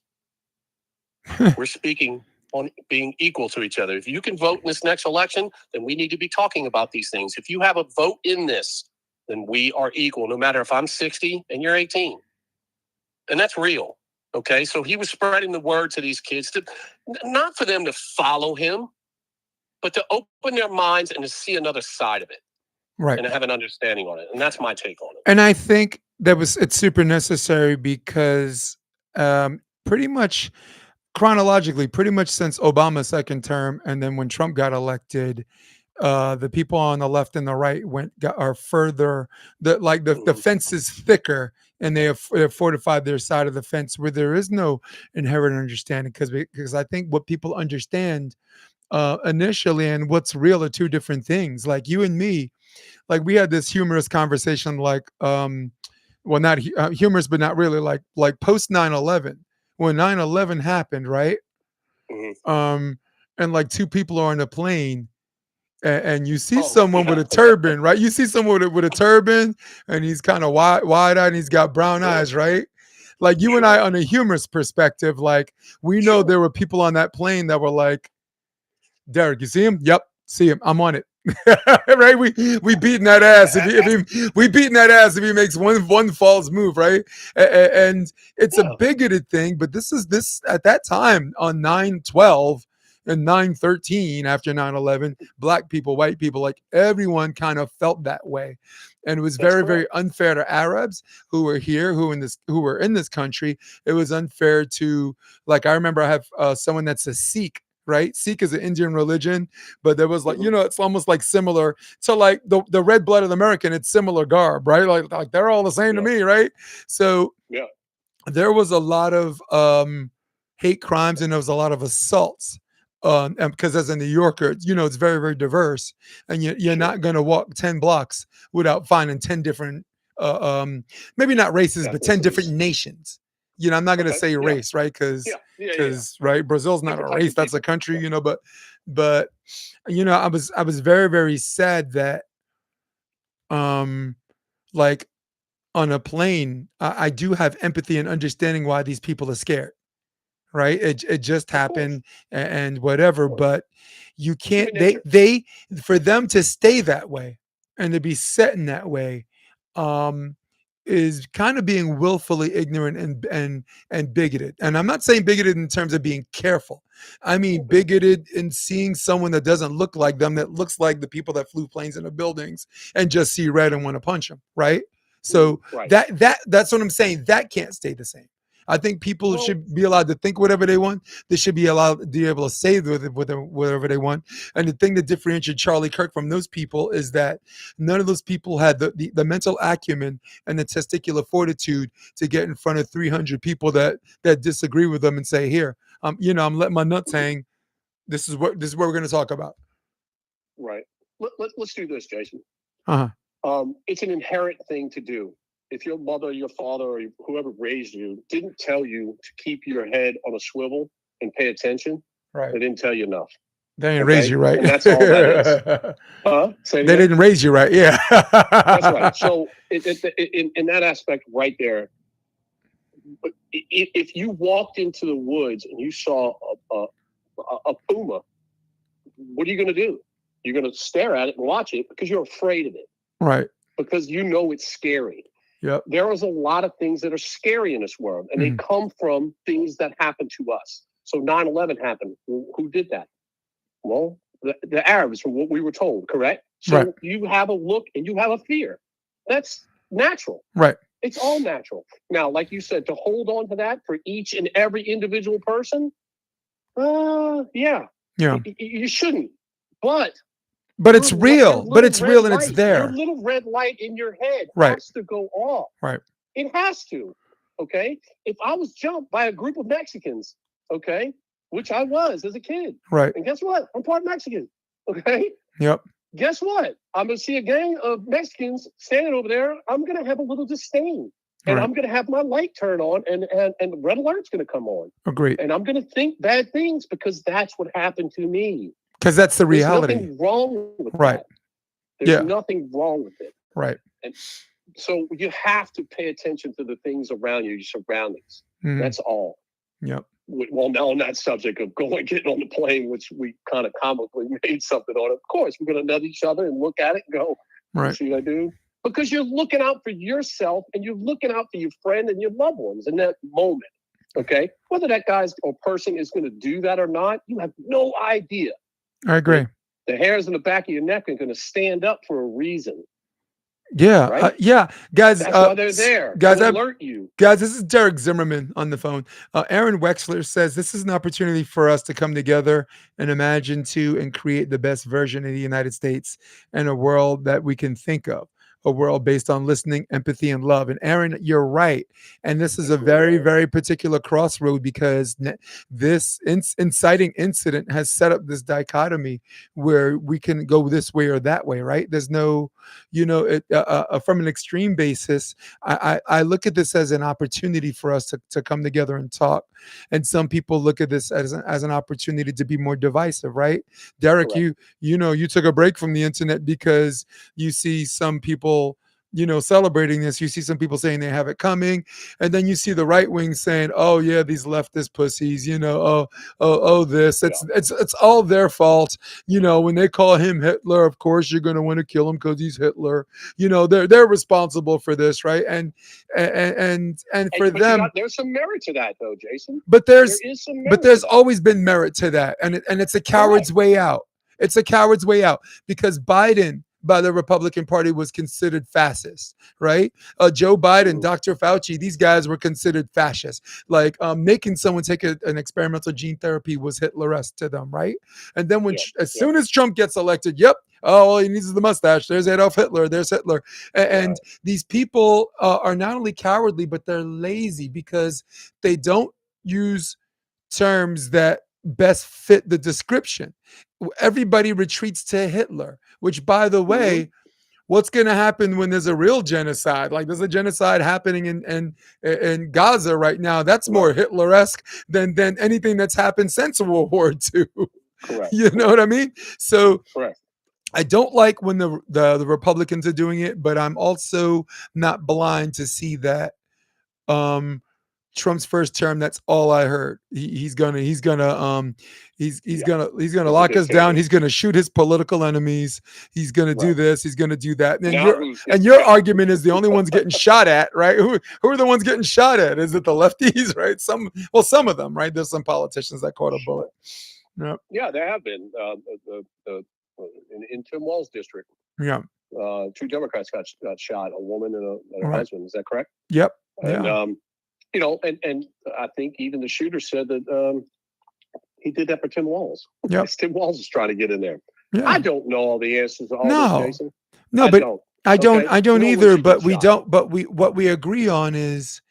We're speaking on being equal to each other. If you can vote in this next election, then we need to be talking about these things. If you have a vote in this, then we are equal, no matter if I'm 60 and you're 18. And that's real. Okay. So he was spreading the word to these kids, not for them to follow him, but to open their minds and to see another side of it. Right. And to have an understanding on it. And that's my take on it. And I think it's super necessary because pretty much chronologically, pretty much since Obama's second term, and then when Trump got elected, the people on the left and the right are further. The fence is thicker, and they have fortified their side of the fence where there is no inherent understanding. Because I think what people understand initially and what's real are two different things. Like you and me, like we had this humorous conversation, not humorous, but not really, like post 9/11, when 9/11 happened, right? And like two people are on a plane, and you see Oh, someone with yeah. a turban, right? You see someone with a turban, and he's kind of wide-eyed, and he's got brown eyes, right? Like you and I, on a humorous perspective, like we know there were people on that plane that were like, Derek, you see him? Yep, see him. I'm on it. Right? We beating that ass we beating that ass if he makes one false move, right? And it's a bigoted thing, but this at that time on 9/12 and 9/13 after 9/11, black people, white people, like everyone kind of felt that way. And it was very, very unfair to Arabs who were here, who were in this country. It was unfair to, like, I remember I have someone that's a Sikh, right? Sikh is an Indian religion, but there was like, it's almost like similar to like the red blooded American. It's similar garb, right? Like they're all the same to me, right? So there was a lot of hate crimes, and there was a lot of assaults. And because as a New Yorker, it's very, very diverse, and you're not going to walk 10 blocks without finding 10 different, maybe not races, but 10 different nations. I'm not going to say race, right? Because right, Brazil's not a race; that's a country, But I was very, very sad that, like on a plane, I do have empathy and understanding why these people are scared. Right? It just happened and whatever, but you can't. They for them to stay that way and to be set in that way, is kind of being willfully ignorant and bigoted. And I'm not saying bigoted in terms of being careful. I mean bigoted in seeing someone that doesn't look like them, that looks like the people that flew planes into buildings, and just see red and want to punch them. Right? So that's what I'm saying. That can't stay the same. I think people should be allowed to think whatever they want. They should be allowed to be able to say whatever they want. And the thing that differentiated Charlie Kirk from those people is that none of those people had the mental acumen and the testicular fortitude to get in front of 300 people that disagree with them and say, "Here, I'm letting my nuts hang. This is what we're going to talk about." Right. Let's do this, Jason. Uh-huh. It's an inherent thing to do. If your mother, your father, or whoever raised you didn't tell you to keep your head on a swivel and pay attention, right? They didn't tell you enough. They didn't raise you right. And that's all that is. They didn't raise you right. Yeah. That's right. So in that aspect right there, if you walked into the woods and you saw a puma, what are you going to do? You're going to stare at it and watch it because you're afraid of it. Right. Because it's scary. Yep. There is a lot of things that are scary in this world, and they come from things that happen to us. So 9/11 happened. Who did that? Well, the Arabs, from what we were told, correct? So you have a look and you have a fear. That's natural. Right. It's all natural. Now, like you said, to hold on to that for each and every individual person, you shouldn't. But it's real. But it's real, and it's there. Your little red light in your head has to go off. Right. It has to. Okay. If I was jumped by a group of Mexicans, okay, which I was as a kid. Right. And guess what? I'm part Mexican. Okay. Yep. Guess what? I'm going to see a gang of Mexicans standing over there. I'm going to have a little disdain. And I'm going to have my light turn on, and the red alert's going to come on. Agreed. And I'm going to think bad things because that's what happened to me. Because that's the reality. There's nothing wrong with that. There's nothing wrong with it. Right. And so you have to pay attention to the things around you, your surroundings. Mm-hmm. That's all. Yep. Well, now on that subject of getting on the plane, which we kind of comically made something on it. Of course, we're going to nudge each other and look at it and go, see what I do? Because you're looking out for yourself and you're looking out for your friend and your loved ones in that moment. Okay? Whether that guy's or person is going to do that or not, you have no idea. I agree. The hairs in the back of your neck are going to stand up for a reason. Yeah. Right? Guys. That's why they're there. Guys, to alert you. Guys, this is Derek Zimmerman on the phone. Aaron Wexler says this is an opportunity for us to come together and imagine and create the best version of the United States and a world that we can think of. a world based on listening, empathy, and love. And Aaron, you're right. And this is a very, very particular crossroad because this inciting incident has set up this dichotomy where we can go this way or that way, right? There's no, from an extreme basis, I look at this as an opportunity for us to come together and talk. And some people look at this as an opportunity to be more divisive, right? Derek, Correct. you took a break from the internet because you see some people celebrating this. You see some people saying they have it coming, and then you see the right wing saying, "Oh yeah, these leftist pussies," this. It's all their fault. When they call him Hitler, of course you're going to want to kill him because he's Hitler. They're responsible for this, right? And for them, there's some merit to that, though, Jason. but there is some merit there's always been merit to that, and it's a coward's way out. It's a coward's way out because Biden, by the Republican Party, was considered fascist, right? Joe Biden, Dr. Fauci, these guys were considered fascist. Like making someone take an experimental gene therapy was Hitler-esque to them, right? And then as soon as Trump gets elected, all he needs is the mustache. There's Adolf Hitler. There's Hitler. And these people are not only cowardly, but they're lazy because they don't use terms that best fit the description. Everybody retreats to Hitler, which, by the way, what's going to happen when there's a real genocide? Like there's a genocide happening in Gaza right now. That's more Hitler-esque than anything that's happened since World War II. Correct. You know what I mean? So correct. I don't like when the Republicans are doing it, but I'm also not blind to see that Trump's first term, that's all I heard. He's gonna lock us down. He's gonna shoot his political enemies. He's gonna do this. He's gonna do that. And your argument is the only ones getting shot at, right? Who are the ones getting shot at? Is it the lefties, right? Some of them, right? There's some politicians that caught a bullet. Yep. Yeah, there have been in Tim Walz's district. Yeah. 2 Democrats got shot, a woman and her husband. Is that correct? Yep. And and I think even the shooter said that he did that for Tim Walz. Yep. Tim Walz is trying to get in there. Yeah. I don't know all the answers to all this, Jason. No, but I don't either. But we don't. But what we agree on is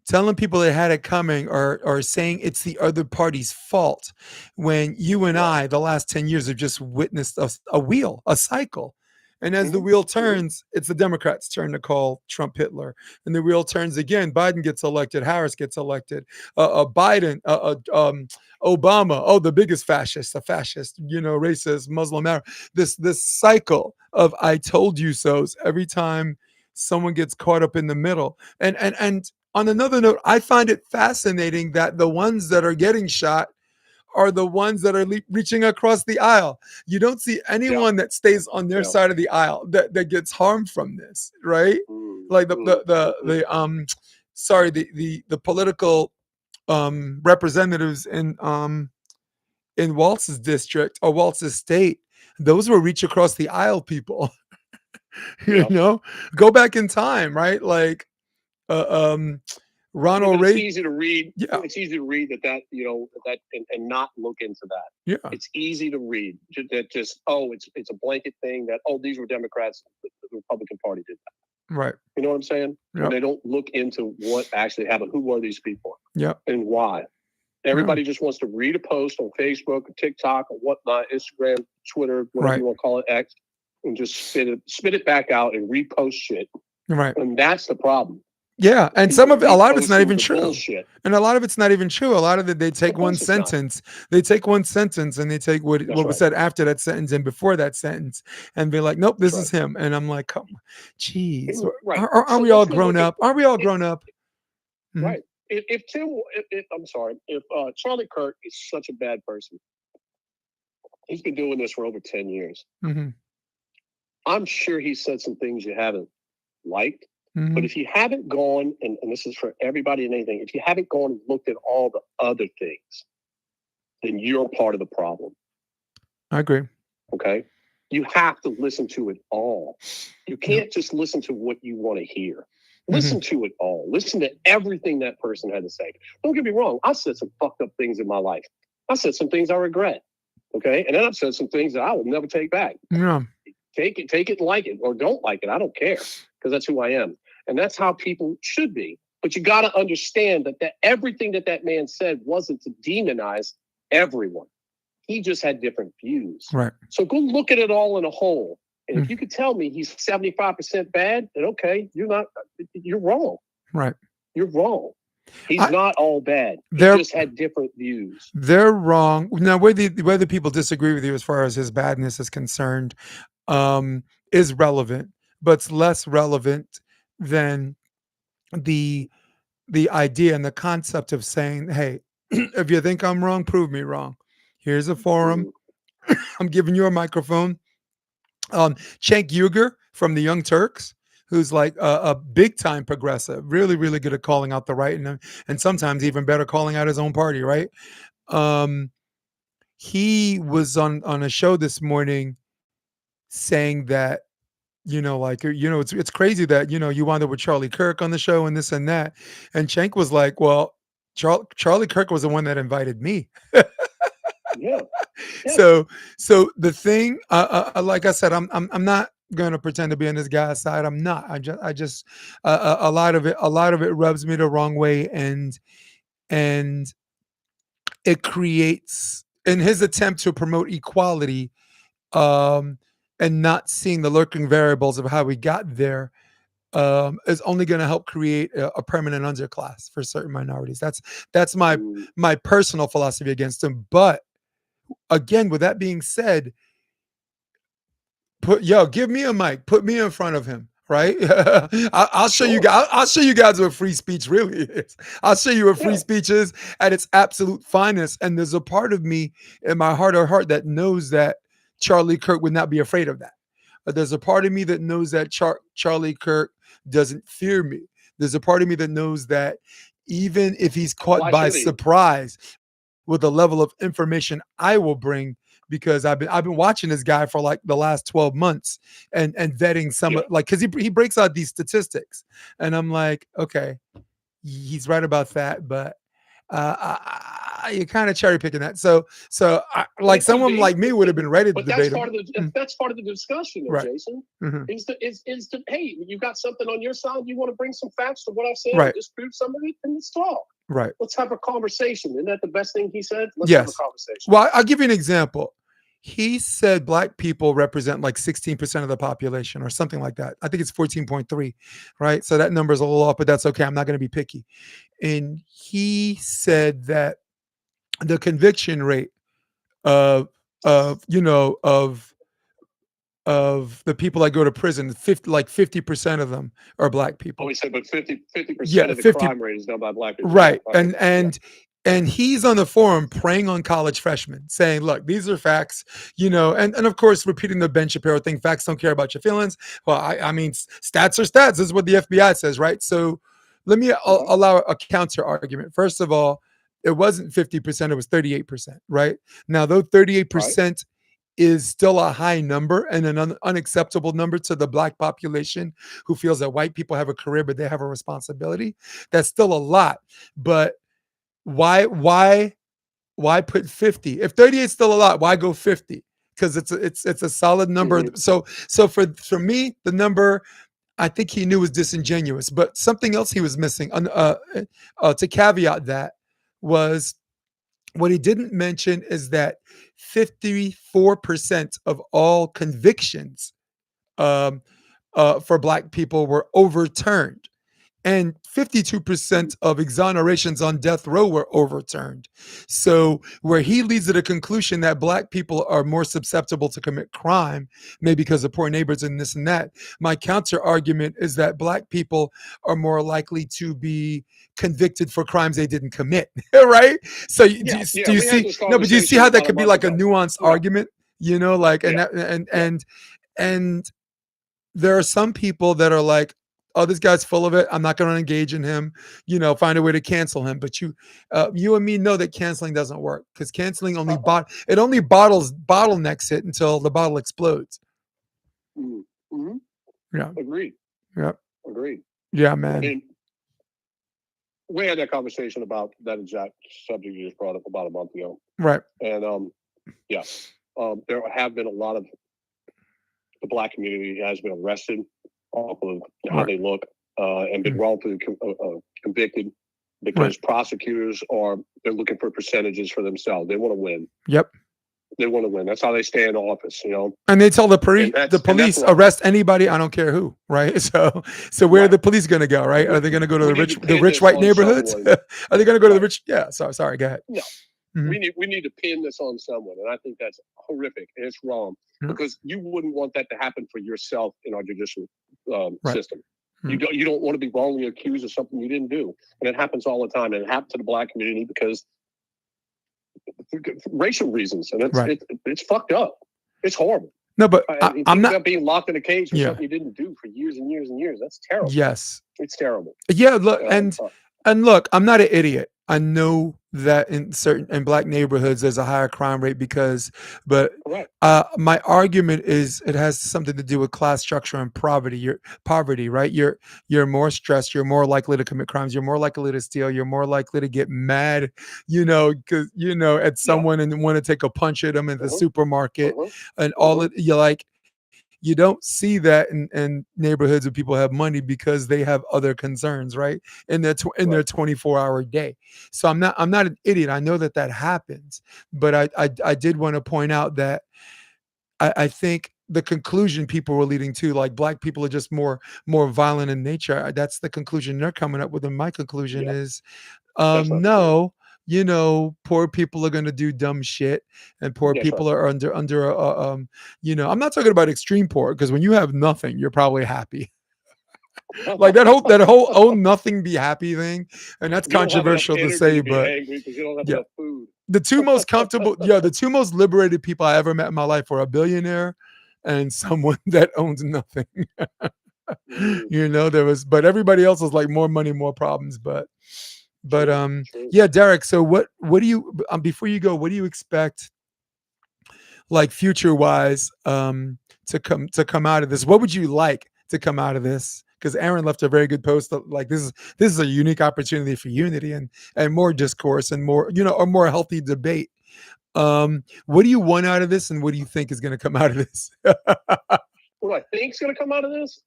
telling people that had it coming or saying it's the other party's fault when you and I, the last 10 years, have just witnessed a cycle. And as the wheel turns, it's the Democrats' turn to call Trump Hitler. And the wheel turns again. Biden gets elected. Harris gets elected. Biden, Obama, the biggest fascist, racist, Muslim Arab. This cycle of I told you so's every time someone gets caught up in the middle. And on another note, I find it fascinating that the ones that are getting shot are the ones that are reaching across the aisle. You don't see anyone that stays on their side of the aisle that gets harmed from this, right? Like the political representatives in Waltz's district or Waltz's state, those were reach across the aisle people. Go back in time, right? Like Ronald Reagan. It's easy to read. Yeah. It's easy to read that and not look into that. Yeah. It's easy to read that it's a blanket thing that these were Democrats. The Republican Party did that. Right. You know what I'm saying? Yep. And they don't look into what actually happened. Who were these people? Yeah. And why? Everybody just wants to read a post on Facebook or TikTok or whatnot, Instagram, Twitter, whatever you want to call it, X, and just spit it back out and repost shit. Right. And that's the problem. Yeah, and a lot of it's not even true. Bullshit. And a lot of it's not even true. A lot of it, they take one sentence. They take one sentence and they take what was said after that sentence and before that sentence and be like, nope, this is him. And I'm like, come on, geez. Right. Are we all grown up? Are we all grown up? Right. If Charlie Kirk is such a bad person, he's been doing this for over 10 years. Mm-hmm. I'm sure he said some things you haven't liked. Mm-hmm. But if you haven't gone, and this is for everybody and anything, if you haven't gone and looked at all the other things, then you're part of the problem. I agree. Okay? You have to listen to it all. You can't just listen to what you want to hear. Listen to it all. Listen to everything that person had to say. Don't get me wrong. I said some fucked up things in my life. I said some things I regret. Okay? And then I've said some things that I will never take back. Yeah. take it, like it, or don't like it. I don't care, because that's who I am. And that's how people should be. But you got to understand that everything that man said wasn't to demonize everyone. He just had different views. Right. So go look at it all in a whole. And if you could tell me he's 75% bad, then okay, you're wrong. Right. You're wrong. He's not all bad. He just had different views. They're wrong. Now, whether people disagree with you as far as his badness is concerned, is relevant, but it's less relevant than the idea and the concept of saying, hey, if you think I'm wrong, prove me wrong. Here's a forum. I'm giving you a microphone. Cenk Uygur from the Young Turks, who's like a big time progressive, really, really good at calling out the right, and sometimes even better calling out his own party, right? He was on a show this morning saying that, it's crazy that, you wound up with Charlie Kirk on the show and this and that. And Cenk was like, well, Charlie Kirk was the one that invited me. Yeah. So the thing, like I said, I'm not going to pretend to be on this guy's side. I'm not. I just a lot of it rubs me the wrong way, and it creates, in his attempt to promote equality, and not seeing the lurking variables of how we got there, is only going to help create a permanent underclass for certain minorities. That's my personal philosophy against him. But again, with that being said, give me a mic, put me in front of him, right? I'll show you guys. I'll show you guys what free speech really is. I'll show you what free speech is at its absolute finest. And there's a part of me in my heart of heart that knows that Charlie Kirk would not be afraid of that. But there's a part of me that knows that Charlie Kirk doesn't fear me. There's a part of me that knows that even if he's caught by surprise with the level of information I will bring, because I've been watching this guy for like the last 12 months and vetting some like, because he breaks out these statistics, and I'm like, okay, he's right about that, but you're kind of cherry picking that. So like someone like me would have been ready to debate him. That's part of the discussion, right. Jason. Is to hey, you got something on your side? You want to bring some facts to what I'm saying? Right. Disprove some of it, and let's talk. Right. Let's have a conversation. Isn't that the best thing he said? Let's have a conversation. Well, I'll give you an example. He said black people represent like 16% of the population or something like that. I think it's 14.3, right? So that number is a little off, but that's okay. I'm not going to be picky. And he said that the conviction rate of the people that go to prison, 50% of them are black people. Oh, he said, but 50% of the crime rate is done by black people. Right. And he's on the forum preying on college freshmen, saying, look, these are facts, and of course, repeating the Ben Shapiro thing, facts don't care about your feelings. Well, I mean, stats are stats. This is what the FBI says, right? So let me allow a counter argument. First of all, it wasn't 50%, it was 38%, right? Now, though 38% is still a high number and an unacceptable number to the black population who feels that white people have a career, but they have a responsibility, that's still a lot. But why put 50? If 38 is still a lot, why go 50? Because it's a solid number. So for me, the number I think he knew was disingenuous. But something else he was missing to caveat that was, what he didn't mention is that 54% of all convictions for black people were overturned. And 52% of exonerations on death row were overturned. So where he leads to the conclusion that black people are more susceptible to commit crime, maybe because of poor neighbors and this and that, my counter argument is that black people are more likely to be convicted for crimes they didn't commit, right? So do you see? No, but do you see how that could be like a nuanced argument? And there are some people that are like, oh, this guy's full of it, I'm not going to engage in him, find a way to cancel him. But you and me know that canceling doesn't work, because canceling only bottlenecks it until the bottle explodes. Mm-hmm. Yeah. Agreed. Yeah. Agreed. Yeah, man. I mean, we had that conversation about that exact subject you just brought up about a month ago. Right. And there have been a lot of the black community has been arrested off of how they look and been wrongfully convicted because prosecutors they're looking for percentages for themselves. They want to win. Yep. They want to win. That's how they stay in office, you know. And they tell the police arrest anybody. I don't care who, right? So where are the police going to go, right? Are they going to go to the rich white neighborhoods? Are they going to go to the rich? Yeah. Sorry. Go ahead. No. We need to pin this on someone, and I think that's horrific and it's wrong because you wouldn't want that to happen for yourself in our judicial system. You don't want to be wrongly accused of something you didn't do, and it happens all the time. And it happened to the black community because racial reasons, and it's fucked up. It's horrible. No, but I'm not being locked in a cage for something you didn't do for years and years and years. That's terrible. Yes, it's terrible. Yeah, look, and look, I'm not an idiot. I know that in black neighborhoods there's a higher crime rate but my argument is it has something to do with class structure and poverty, right? You're more stressed, you're more likely to commit crimes, you're more likely to steal, you're more likely to get mad, at someone and want to take a punch at them in the supermarket and all it. You don't see that in neighborhoods where people have money because they have other concerns, right? In their 24-hour day. So I'm not an idiot. I know that happens, but I did want to point out that I think the conclusion people were leading to, like black people are just more violent in nature. That's the conclusion they're coming up with, and my conclusion is no. Poor people are going to do dumb shit, and poor people are under I'm not talking about extreme poor, because when you have nothing, you're probably happy. Like that whole own nothing, be happy thing, and that's controversial to say, but the two most comfortable, the two most liberated people I ever met in my life were a billionaire and someone that owns nothing. But everybody else was like more money, more problems, but Derek, so what do you before you go, what do you expect, like future wise, to come out of this? What would you like to come out of this? Because Aaron left a very good post, like this is a unique opportunity for unity and more discourse and more, a more healthy debate. What do you want out of this, and what do you think is going to come out of this? What I think is going to come out of this,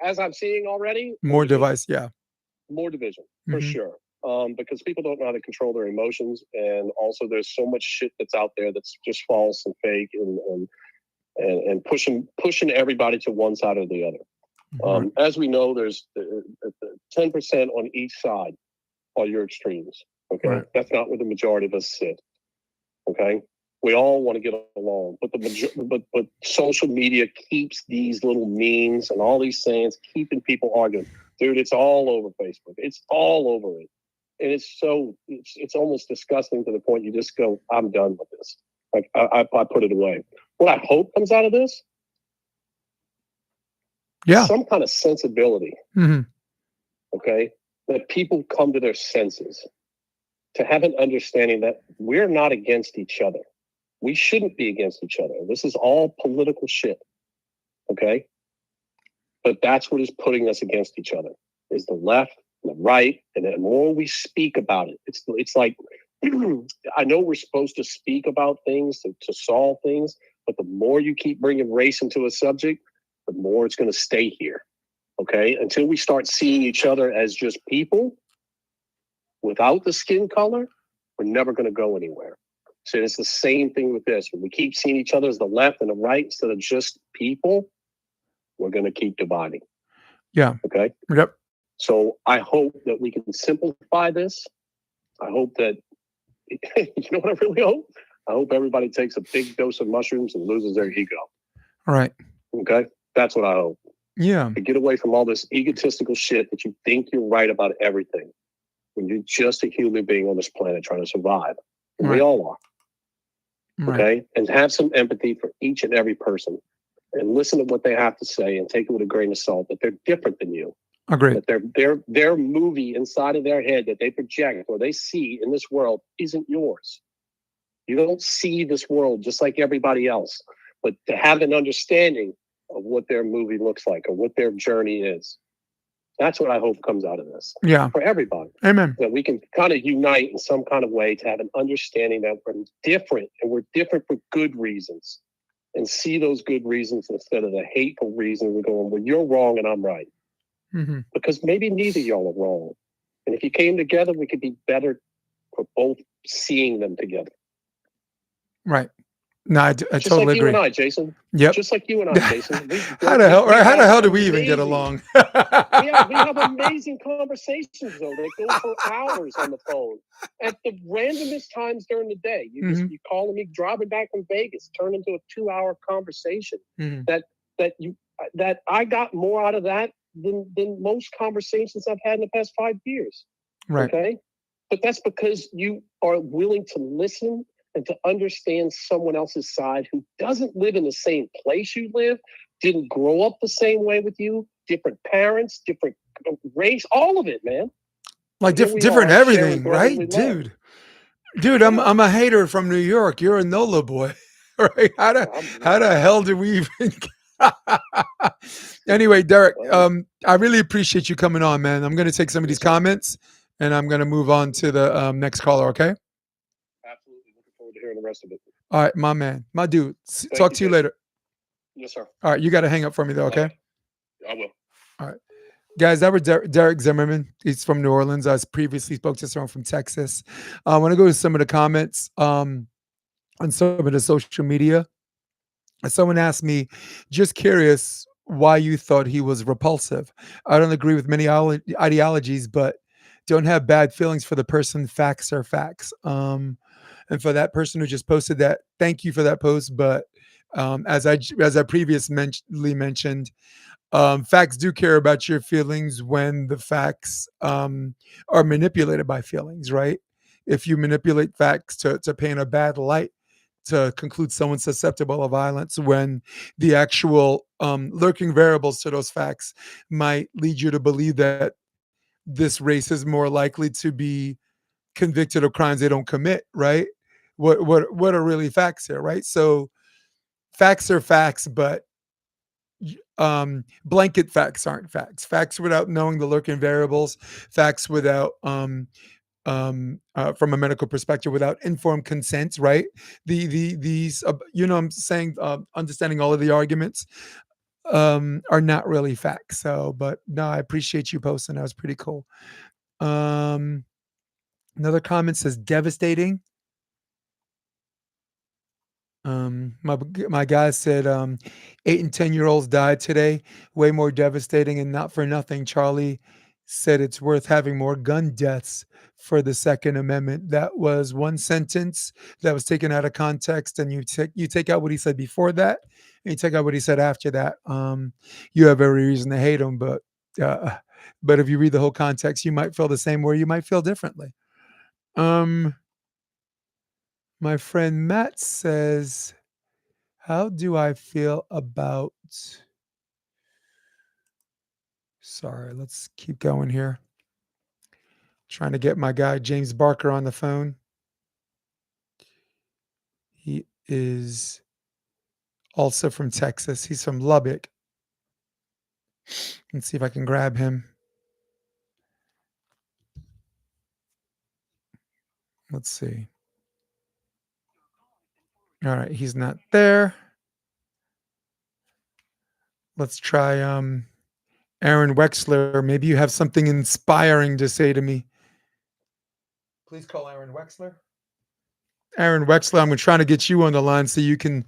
as I'm seeing already, more division, for sure. Because people don't know how to control their emotions, and also there's so much shit that's out there that's just false and fake, and pushing everybody to one side or the other. As we know, there's 10% on each side are your extremes. Okay, that's not where the majority of us sit. Okay, we all want to get along, but social media keeps these little memes and all these sayings keeping people arguing. Dude, it's all over Facebook. It's all over it. And it's almost disgusting to the point you just go, I'm done with this. Like I put it away. What I hope comes out of this, some kind of sensibility. Okay, that people come to their senses, to have an understanding that we're not against each other. We shouldn't be against each other. This is all political shit. Okay, but that's what is putting us against each other, is the left and the right. And the more we speak about it, it's like, I know we're supposed to speak about things to solve things, but the more you keep bringing race into a subject, the more it's going to stay here. Okay, until we start seeing each other as just people without the skin color, we're never going to go anywhere. So it's the same thing with this. When we keep seeing each other as the left and the right instead of just people, we're going to keep dividing. Yeah. Okay. Yep. So I hope that we can simplify this. I hope that, you know what I really hope? I hope everybody takes a big dose of mushrooms and loses their ego. All right. Okay. That's what I hope. Yeah. To get away from all this egotistical shit that you think you're right about everything, when you're just a human being on this planet trying to survive. And we all are. Okay. And have some empathy for each and every person, and listen to what they have to say and take it with a grain of salt, that they're different than you. Agree. That their movie inside of their head that they project or they see in this world isn't yours. You don't see this world just like everybody else, but to have an understanding of what their movie looks like or what their journey is. That's what I hope comes out of this. Yeah. For everybody. Amen. That we can kind of unite in some kind of way to have an understanding that we're different, and we're different for good reasons. and see those good reasons instead of the hateful reasons and going, well, you're wrong and I'm right. Mm-hmm. Because maybe neither y'all are wrong. And if you came together, we could be better for both seeing them together. Right. No, I Just totally like agree. you and I, Jason. Yep. Just like you and I, Jason. How the hell do we even get along? we have amazing conversations though that go for hours on the phone at the randomest times during the day. You calling me driving back from Vegas, turn into a 2-hour conversation. That I got more out of that than most conversations I've had in the past 5 years. Right. Okay. But that's because you are willing to listen and to understand someone else's side who doesn't live in the same place you live, didn't grow up the same way with you, different parents, different race, all of it, man. Like different everything, right? Dude, I'm a hater from New York. You're a NOLA boy. Right? How the hell did we even Anyway, Derek, I really appreciate you coming on, man. I'm gonna take some of these comments and I'm gonna move on to the next caller, okay? Absolutely. Looking forward to hearing the rest of it. All right, my man. My dude. Talk to you later. Yes, sir. All right, you got to hang up for me, though, okay? I will. All right. Guys, that was Derek Zimmerman. He's from New Orleans. I previously spoke to someone from Texas. I want to go to some of the comments on some of the social media. Someone asked me, just curious, why you thought he was repulsive. I don't agree with many ideologies, but don't have bad feelings for the person. Facts are facts. And for that person who just posted that, thank you for that post. But as I previously mentioned, facts do care about your feelings when the facts are manipulated by feelings, right? If you manipulate facts to paint a bad light, to conclude someone's susceptible of violence, when the actual lurking variables to those facts might lead you to believe that this race is more likely to be convicted of crimes they don't commit, right? What are really facts here, right? So facts are facts, but blanket facts aren't facts. Facts without knowing the lurking variables, facts without from a medical perspective, without informed consent, right? These I'm saying, understanding all of the arguments are not really facts. So, but no, I appreciate you posting. That was pretty cool. Another comment says devastating. My guy said 8 and 10-year-olds died today. Way more devastating, and not for nothing. Charlie said it's worth having more gun deaths for the Second Amendment. That was one sentence that was taken out of context, and you take out what he said before that, and you take out what he said after that. You have every reason to hate him, but if you read the whole context, you might feel the same way. You might feel differently. My friend Matt says, how do I feel about... Sorry, let's keep going here. Trying to get my guy James Barker on the phone. He is also from Texas. He's from Lubbock. Let's see if I can grab him. Let's see. All right, he's not there. Let's try Aaron Wexler. Maybe you have something inspiring to say to me. Please call Aaron Wexler. Aaron Wexler, I'm trying to get you on the line so you can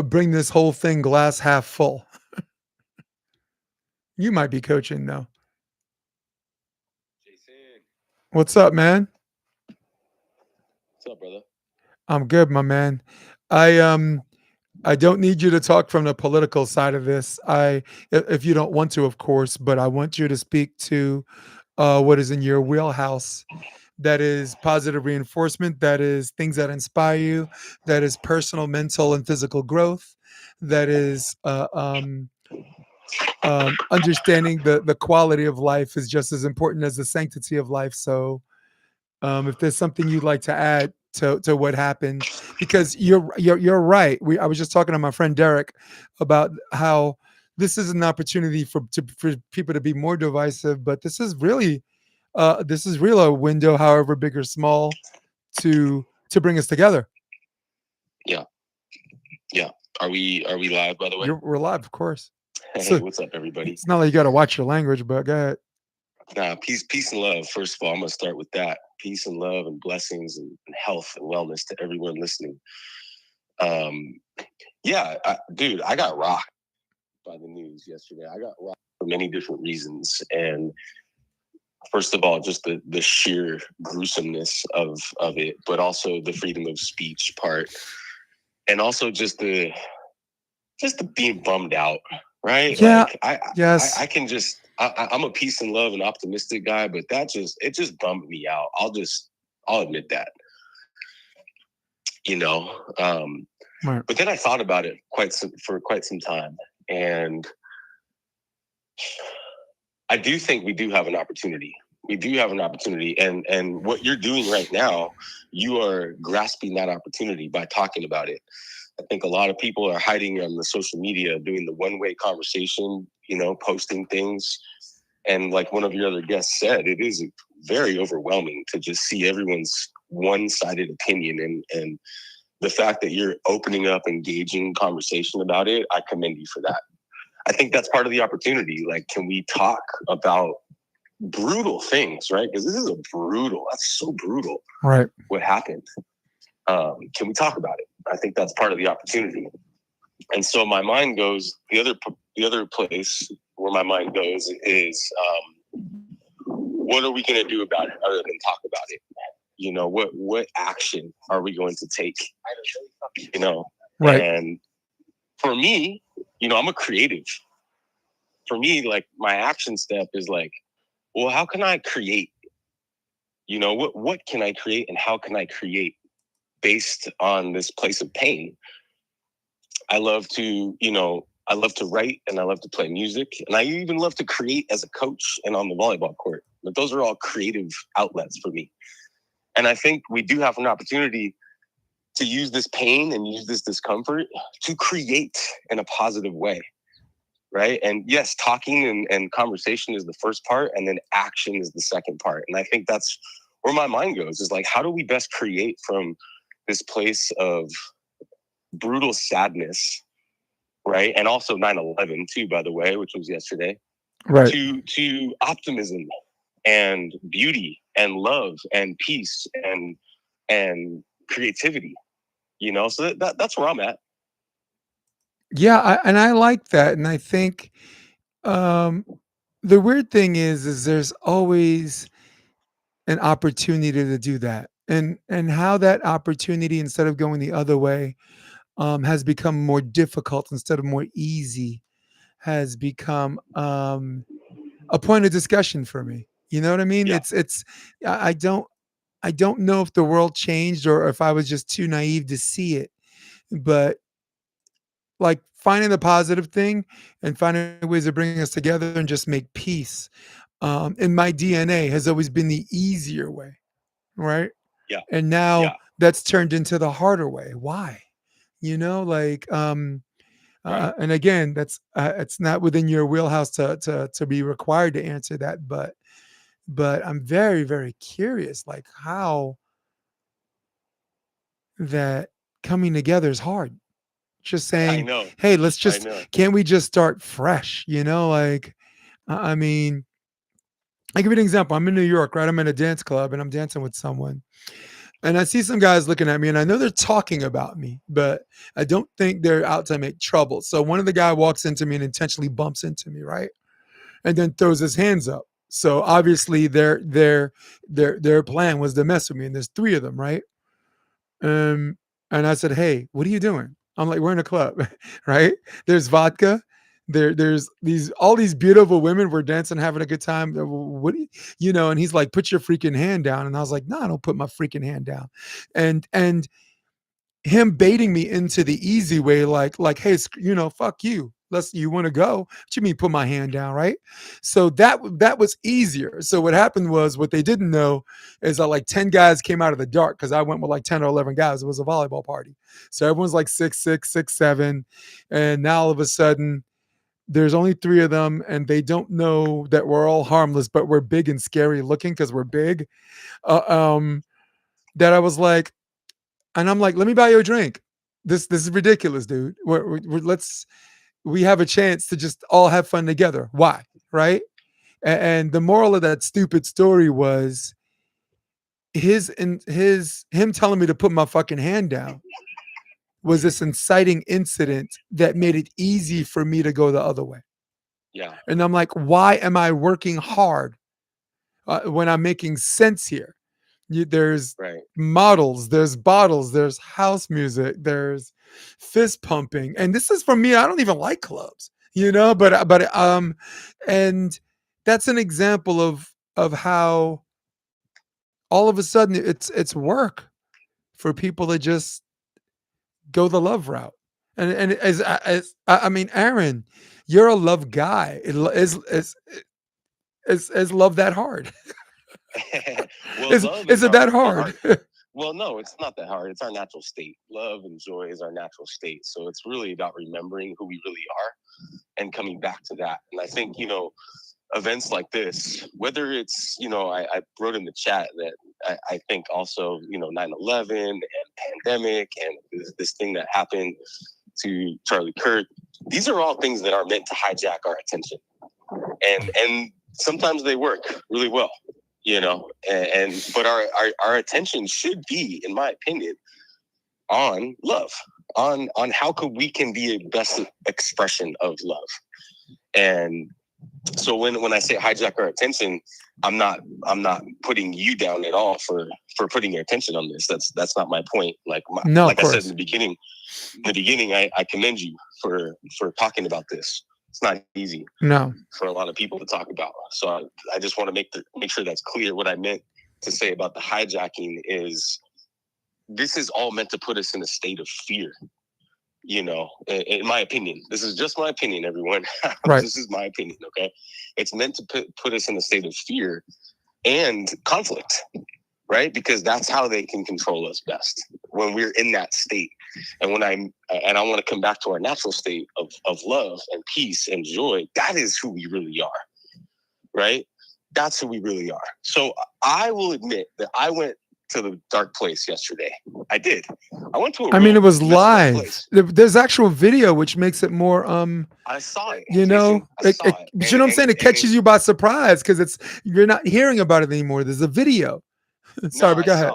bring this whole thing glass half full. You might be coaching though. Jason. What's up, man? What's up, brother? I'm good, my man. I don't need you to talk from the political side of this. If you don't want to, of course, but I want you to speak to what is in your wheelhouse. That is positive reinforcement. That is things that inspire you. That is personal, mental, and physical growth. That is understanding the quality of life is just as important as the sanctity of life. So if there's something you'd like to add to what happened, because you're right. I was just talking to my friend Derek about how this is an opportunity for people to be more divisive, but this is really a window, however big or small, to bring us together. Yeah. Are we live, by the way? We're live, of course. Hey, So what's up, everybody? it's not like you got to watch your language, but go ahead. Nah, peace and love. First of all, I'm gonna start with that. Peace and love and blessings and health and wellness to everyone listening. Yeah, dude, I got rocked by the news yesterday. I got rocked for many different reasons, and first of all, just the sheer gruesomeness of it, but also the freedom of speech part, and also just the being bummed out, right? Yeah. Like Yes. I can just I'm a peace and love and optimistic guy, but it just bummed me out. I'll admit that, you know. Right. But then I thought about it for quite some time, and I do think we do have an opportunity. We do have an opportunity, and what you're doing right now, you are grasping that opportunity by talking about it. I think a lot of people are hiding on the social media, doing the one-way conversation, you know, posting things. And like one of your other guests said, it is very overwhelming to just see everyone's one-sided opinion. And the fact that you're opening up, engaging conversation about it, I commend you for that. I think that's part of the opportunity. Like, can we talk about brutal things, right? Because this is that's so brutal. Right. What happened? Can we talk about it? I think that's part of the opportunity. And so my mind goes, the other place where my mind goes is, what are we going to do about it other than talk about it? You know, what action are we going to take? You know, Right. And for me, you know, I'm a creative. For me, like my action step is like, well, how can I create? You know, what can I create and how can I create based on this place of pain? I love to write and I love to play music. And I even love to create as a coach and on the volleyball court. But those are all creative outlets for me. And I think we do have an opportunity to use this pain and use this discomfort to create in a positive way. Right. And yes, talking and conversation is the first part, and then action is the second part. And I think that's where my mind goes, is like, how do we best create from this place of brutal sadness, right? And also 9/11 too, by the way, which was yesterday, Right. to optimism and beauty and love and peace and creativity, you know? So that's where I'm at. Yeah, and I like that, and I think the weird thing is there's always an opportunity to do that, and how that opportunity, instead of going the other way, has become more difficult instead of more easy, has become a point of discussion for me. You know what I mean? Yeah. It's I don't know if the world changed or if I was just too naive to see it, but like finding the positive thing and finding ways of bringing us together and just make peace. In my DNA has always been the easier way, right? Yeah. And now Yeah. that's turned into the harder way. Why? You know, like, Right. and again, that's it's not within your wheelhouse to be required to answer that, but I'm very, very curious, like how that coming together is hard. Just I saying, know. hey, can't we just start fresh? You know, like, I mean, I give you an example. I'm in New York, right? I'm in a dance club and I'm dancing with someone. And I see some guys looking at me and I know they're talking about me, but I don't think they're out to make trouble. So one of the guy walks into me and intentionally bumps into me, right? And then throws his hands up. So obviously their plan was to mess with me. And there's three of them, right? And I said, "Hey, what are you doing?" I'm like, "We're in a club, right? There's vodka. There's all these beautiful women. We're dancing, having a good time. What do you know?" And he's like, "Put your freaking hand down." And I was like, "No, I don't put my freaking hand down." And him baiting me into the easy way, like, "Hey, you know, fuck you. You want to go? What you mean, put my hand down, right?" So that was easier. So what happened was, what they didn't know is that like 10 guys came out of the dark, because I went with like 10 or 11 guys. It was a volleyball party, so everyone's like 6'6", 6'7", and now all of a sudden there's only three of them, and they don't know that we're all harmless, but we're big and scary looking because we're big. Uh, um, that I was like, and I'm like, "Let me buy you a drink." this is ridiculous, dude. We have a chance to just all have fun together. Why? Right? And the moral of that stupid story was him telling me to put my fucking hand down was this inciting incident that made it easy for me to go the other way. Yeah. And I'm like, why am I working hard when I'm making sense here? There's Right. models, there's bottles, there's house music, there's fist pumping, and this is for me. I don't even like clubs, and that's an example of how all of a sudden it's work for people to just go the love route. And as I mean, Aaron, you're a love guy. Is love that hard? Well, Is love is is it that our hard? well, no, it's not that hard. It's our natural state. Love and joy is our natural state. So it's really about remembering who we really are and coming back to that. And I think, events like this, whether it's, I wrote in the chat that I think also, 9/11 and pandemic and this thing that happened to Charlie Kirk, these are all things that are meant to hijack our attention. And sometimes they work really well. But our attention should be, in my opinion, on love, on how we can be a best expression of love. And so when I say hijack our attention, I'm not putting you down at all for putting your attention on this. That's not my point. Like I said in the beginning, I commend you for talking about this. It's not easy for a lot of people to talk about. So I just want to make sure that's clear. What I meant to say about the hijacking is this is all meant to put us in a state of fear. In my opinion, this is just my opinion, everyone. Right. This is my opinion. Okay. It's meant to put us in a state of fear and conflict, right? Because that's how they can control us best, when we're in that state. And I want to come back to our natural state of love and peace and joy. That is who we really are, right? That's who we really are. So I will admit that I went to the dark place yesterday. I did. I went to it was live. There's actual video, which makes it more. I saw it. You know what I'm saying? It catches you by surprise because you're not hearing about it anymore. There's a video. Sorry, but go ahead.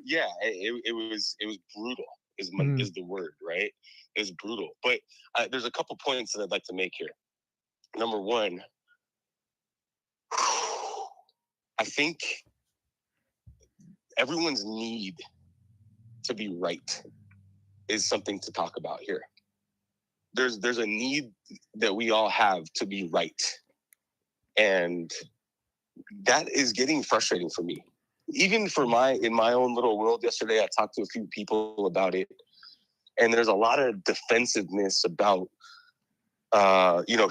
Yeah, it was brutal. Is the word, right? It was brutal. But there's a couple points that I'd like to make here. Number one, I think everyone's need to be right is something to talk about here. There's a need that we all have to be right. And that is getting frustrating for me. Even in my own little world yesterday, I talked to a few people about it. And there's a lot of defensiveness about,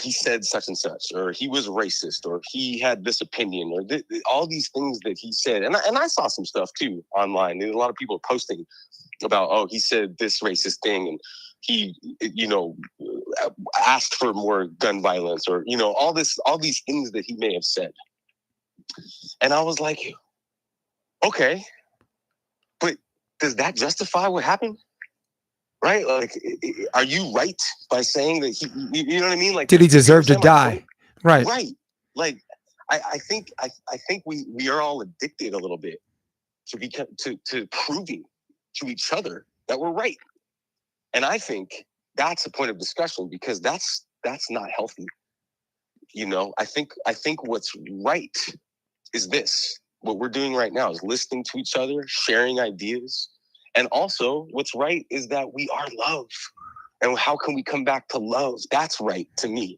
he said such and such, or he was racist, or he had this opinion, or all these things that he said. And I saw some stuff too online. There's a lot of people posting about, he said this racist thing, and he, asked for more gun violence, or, all these things that he may have said. And I was like, okay, but does that justify what happened? Right? Like, are you right by saying that you know what I mean? Like, did he deserve to die? Right. Right. Like, I think we are all addicted a little bit to proving to each other that we're right. And I think that's a point of discussion, because that's not healthy. I think what's right is this. What we're doing right now is listening to each other, sharing ideas. And also what's right is that we are love. And how can we come back to love? That's right to me,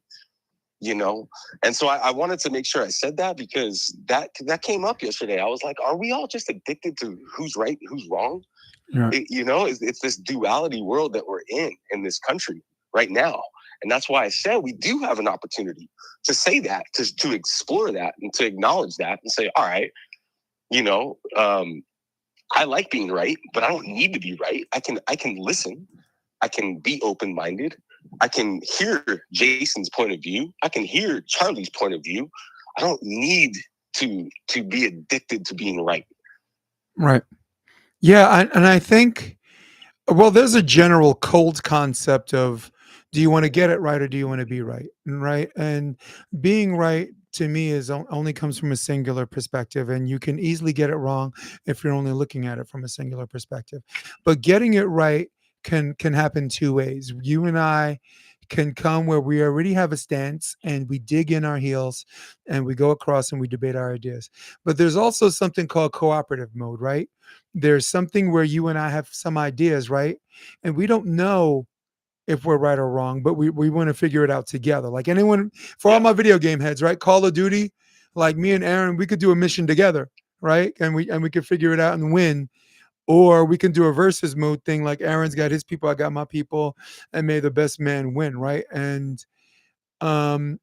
And so I wanted to make sure I said that, because that came up yesterday. I was like, are we all just addicted to who's right and who's wrong? Yeah. It's this duality world that we're in this country right now. And that's why I said we do have an opportunity to say that, to explore that, and to acknowledge that, and say, all right, I like being right, but I don't need to be right. I can listen. I can be open-minded. I can hear Jason's point of view. I can hear Charlie's point of view. I don't need to be addicted to being right. Right. Yeah, and I think Well, there's a general cold concept of, do you want to get it right or do you want to be right? Right. And being right to me is only comes from a singular perspective, and you can easily get it wrong if you're only looking at it from a singular perspective. But getting it right can happen two ways. You and I can come where we already have a stance and we dig in our heels and we go across and we debate our ideas. But there's also something called cooperative mode, right? There's something where you and I have some ideas, right? And we don't know if we're right or wrong, but we want to figure it out together. Like anyone, for all my video game heads, right? Call of Duty, like me and Aaron, we could do a mission together, right? And we could figure it out and win. Or we can do a versus mode thing, like Aaron's got his people, I got my people, and may the best man win, right? And um,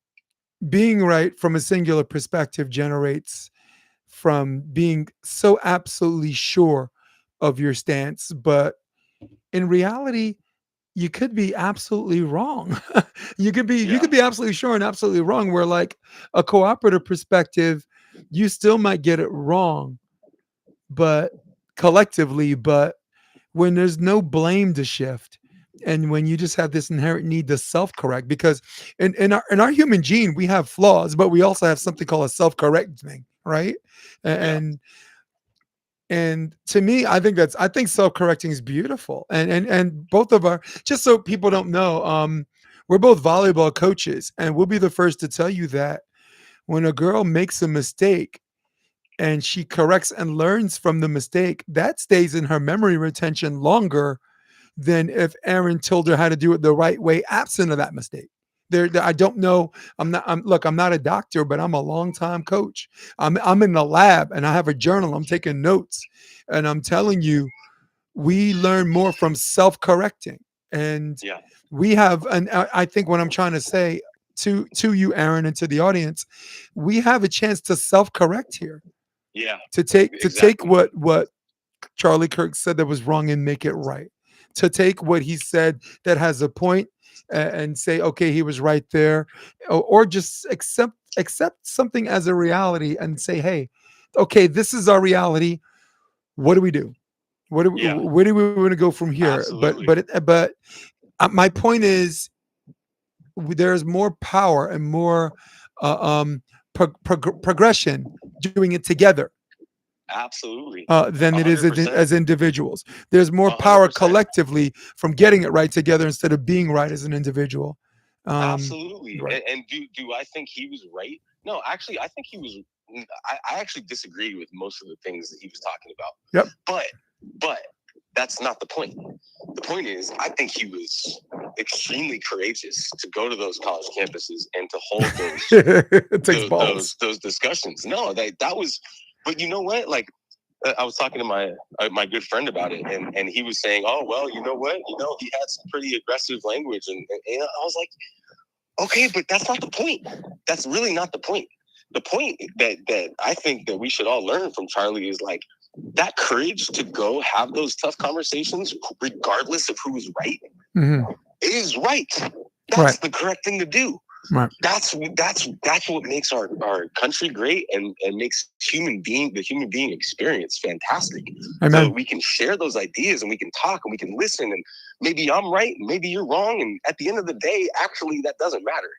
being right from a singular perspective generates from being so absolutely sure of your stance, but in reality, you could be absolutely wrong. You could be absolutely sure and absolutely wrong. Where like a cooperative perspective, you still might get it wrong, but collectively, but when there's no blame to shift, and when you just have this inherent need to self-correct, because in our human gene we have flaws, but we also have something called a self-correct thing, right? And and to me, I think self-correcting is beautiful. And both of our, just so people don't know, we're both volleyball coaches, and we'll be the first to tell you that when a girl makes a mistake and she corrects and learns from the mistake, that stays in her memory retention longer than if Aaron told her how to do it the right way, absent of that mistake. I don't know. I'm not a doctor, but I'm a longtime coach. I'm in the lab and I have a journal. I'm taking notes, and I'm telling you, we learn more from self-correcting. And we have, and I think what I'm trying to say to you, Aaron, and to the audience, we have a chance to self-correct here. To take what Charlie Kirk said that was wrong and make it right. To take what he said that has a point and say, okay, he was right there, or just accept something as a reality and say, hey, okay, this is our reality. What do we do? Where do we want to go from here? Absolutely. But my point is, there's more power and more progression doing it together. Absolutely. Than it is 100%. as individuals. There's more power 100%. collectively from getting it right together instead of being right as an individual. Absolutely. Right. And do I think he was right? No, actually, I think he was. I actually disagree with most of the things that he was talking about. Yep. But that's not the point. The point is, I think he was extremely courageous to go to those college campuses and to hold It takes balls. those discussions. No, that was. But you know what? Like, I was talking to my good friend about it, and he was saying, "Oh, well, you know what? You know, he had some pretty aggressive language," and I was like, "Okay, but that's not the point. That's really not the point. The point that I think that we should all learn from Charlie is like that courage to go have those tough conversations, regardless of who's right, is right. That's the correct thing to do." Right. That's what makes our country great and makes the human being experience fantastic. Amen. So we can share those ideas and we can talk and we can listen, and maybe I'm right, maybe you're wrong, and at the end of the day, actually, that doesn't matter.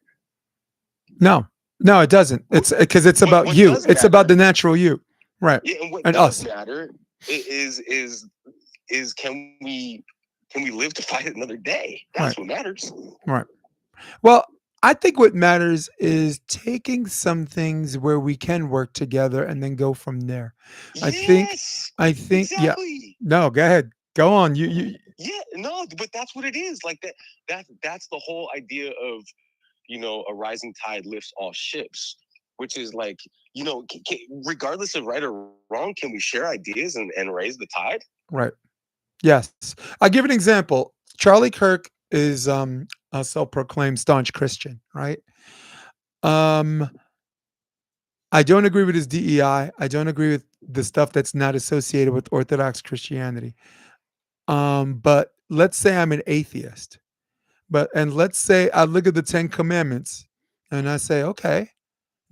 No, it doesn't. It's because it's about what you. does It's matter- about the natural you, right? Yeah, and what And does us. matter is can we live to fight another day? That's what matters. Right. Well, I think what matters is taking some things where we can work together and then go from there. I think, exactly. No, go ahead. Go on. You. Yeah, no, but that's what it is. Like that's the whole idea of, a rising tide lifts all ships, which is like, regardless of right or wrong, can we share ideas and raise the tide? Right. Yes. I'll give an example. Charlie Kirk is a self-proclaimed staunch Christian, right? I don't agree with his DEI. I don't agree with the stuff that's not associated with Orthodox Christianity. But let's say I'm an atheist. And let's say I look at the 10 Commandments and I say, okay,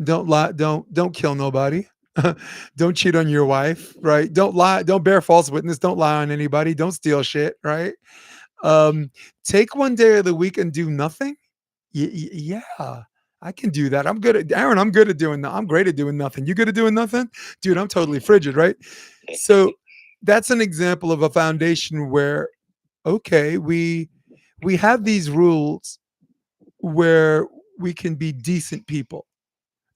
don't lie, don't kill nobody. Don't cheat on your wife, right? Don't lie. Don't bear false witness. Don't lie on anybody. Don't steal shit, right? Um, Take one day of the week and do nothing. Yeah, I can do that. I'm good at Aaron. I'm good at doing that. I'm great at doing nothing. You good at doing nothing, dude? I'm totally frigid, right? So that's an example of a foundation where, okay, we have these rules where we can be decent people.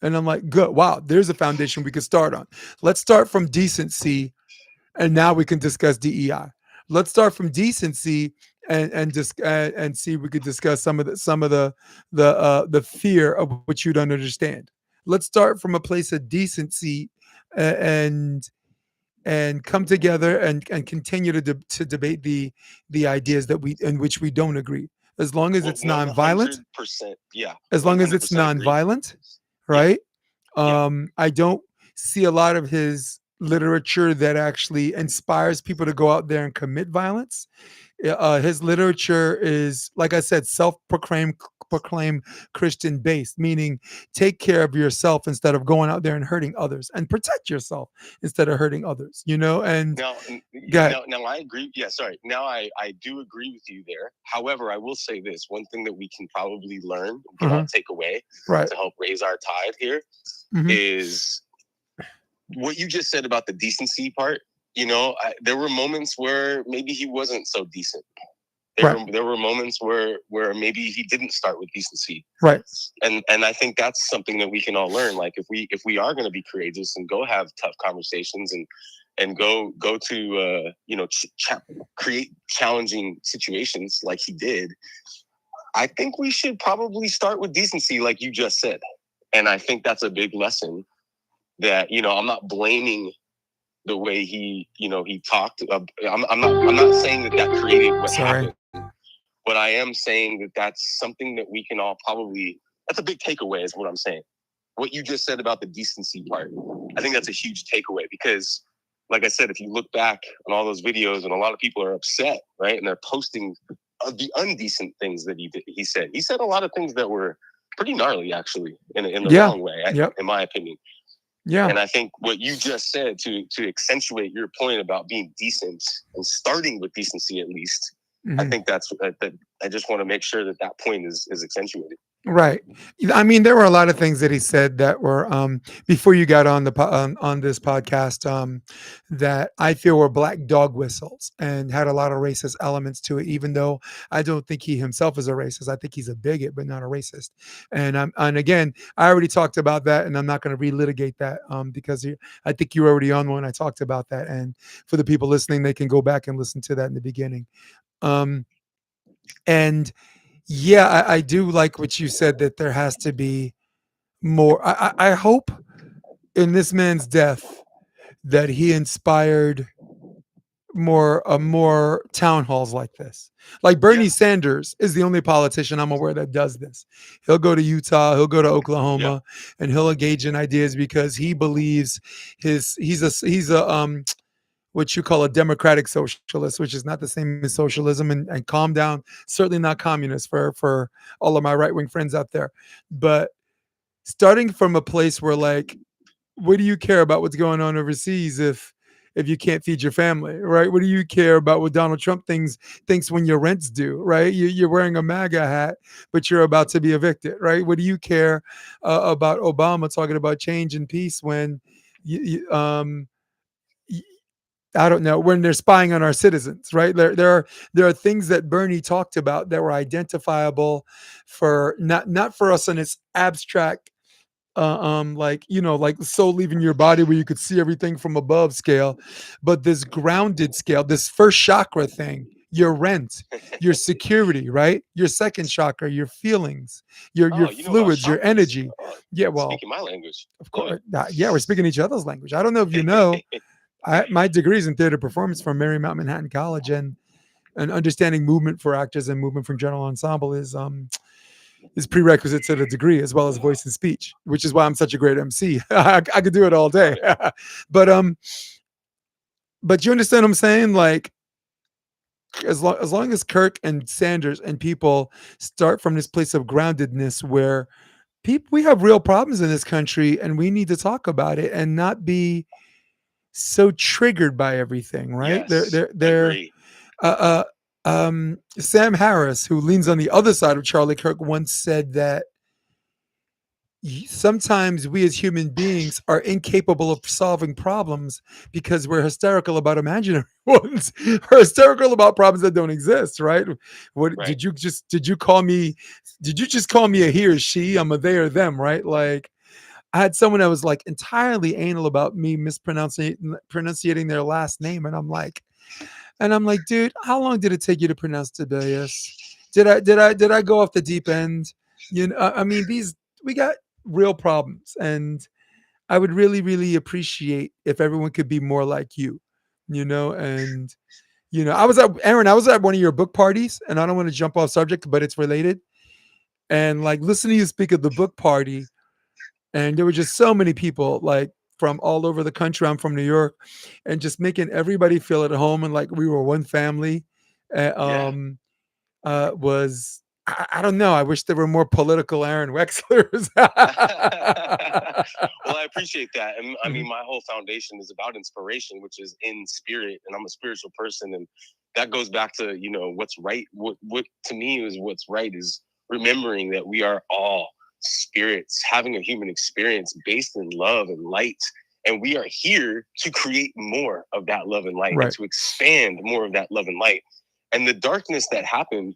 And I'm like, good. Wow, there's a foundation we could start on. Let's start from decency, and now we can discuss DEI. Let's start from decency and see if we could discuss some of the fear of which you don't understand. Let's start from a place of decency and come together and continue to debate the ideas that we in which we don't agree. As long as it's nonviolent, 100%. Yeah. as long as it's 100% agree. nonviolent, Yeah. right? Yeah. I don't see a lot of his literature that actually inspires people to go out there and commit violence. His literature is, like I said, proclaimed Christian based, meaning take care of yourself instead of going out there and hurting others, and protect yourself instead of hurting others. And Now, Go ahead. now I agree. Yeah, sorry. Now I do agree with you there. However, I will say this: one thing that we can probably learn, we can all take away right. to help raise our tide here is what you just said about the decency part. There were moments where maybe he wasn't so decent. There were moments where maybe he didn't start with decency. Right. And I think that's something that we can all learn. Like if we are going to be courageous and go have tough conversations and go to create challenging situations like he did, I think we should probably start with decency, like you just said. And I think that's a big lesson that, I'm not blaming the way he talked. I'm not saying that created what happened, but I am saying that that's something that we can all that's a big takeaway is what I'm saying. What you just said about the decency part, I think that's a huge takeaway because, like I said, if you look back on all those videos and a lot of people are upset, right? And they're posting the undecent things that he said. He said a lot of things that were pretty gnarly, actually, in the wrong way, in my opinion. Yeah. And I think what you just said to accentuate your point about being decent and starting with decency, at least, I think that's that. I just want to make sure that point is accentuated. Right. I mean, there were a lot of things that he said that were before you got on on this podcast that I feel were black dog whistles and had a lot of racist elements to it. Even though I don't think he himself is a racist, I think he's a bigot, but not a racist. And again, I already talked about that, and I'm not going to relitigate that because I think you were already on one. I talked about that, and for the people listening, they can go back and listen to that in the beginning. And yeah, I do like what you said, that there has to be more. I hope in this man's death that he inspired more town halls like this. Like Bernie Sanders is the only politician I'm aware that does this. He'll go to Utah, he'll go to Oklahoma, and he'll engage in ideas because he believes he's a what you call a democratic socialist, which is not the same as socialism, and calm down, certainly not communist for all of my right-wing friends out there. But starting from a place where, like, what do you care about what's going on overseas if you can't feed your family, right? What do you care about what Donald Trump thinks when your rent's due, right? You're wearing a MAGA hat, but you're about to be evicted, right? What do you care about Obama talking about change and peace when I don't know, when they're spying on our citizens, right? There are things that Bernie talked about that were identifiable for not for us in its abstract, like soul leaving your body where you could see everything from above scale, but this grounded scale, this first chakra thing, your rent, your security, right? Your second chakra, your feelings, your fluids, your energy. Yeah, well, speaking my language, of course. Yeah, we're speaking each other's language. I don't know if you know. My degree is in theater performance from Marymount Manhattan College, and understanding movement for actors and movement from general ensemble is prerequisite to the degree, as well as voice and speech, which is why I'm such a great MC. I could do it all day. But you understand what I'm saying? Like, as long as Kirk and Sanders and people start from this place of groundedness where people, we have real problems in this country, and we need to talk about it and not be so triggered by everything, right? Yes, They're agree. uh, Sam Harris, who leans on the other side of Charlie Kirk, once said that sometimes we as human beings are incapable of solving problems because we're hysterical about imaginary ones. We're hysterical about problems that don't exist, right? What Right. did you call me? Did you just call me a he or she? I'm a they or them, right? Like, I had someone that was like entirely anal about me mispronouncing their last name, and I'm like, dude, how long did it take you to pronounce Tiberius? Did I go off the deep end? You know, I mean, we got real problems, and I would really, really appreciate if everyone could be more like you, you know. And I was at Aaron. I was at one of your book parties, and I don't want to jump off subject, but it's related. And like listening to you speak at the book party, and there were just so many people like from all over the country. I'm from New York, and just making everybody feel at home and like we were one family. uh, Yeah. um was I don't know, I wish there were more political Aaron Wexlers. Well, I appreciate that. And I mean, Mhm. my whole foundation is about inspiration, which is in spirit. And I'm a spiritual person. And that goes back to, what's right. What to me is what's right is remembering that we are all spirits having a human experience based in love and light. And we are here to create more of that love and light and Right. to expand more of that love and light. And the darkness that happened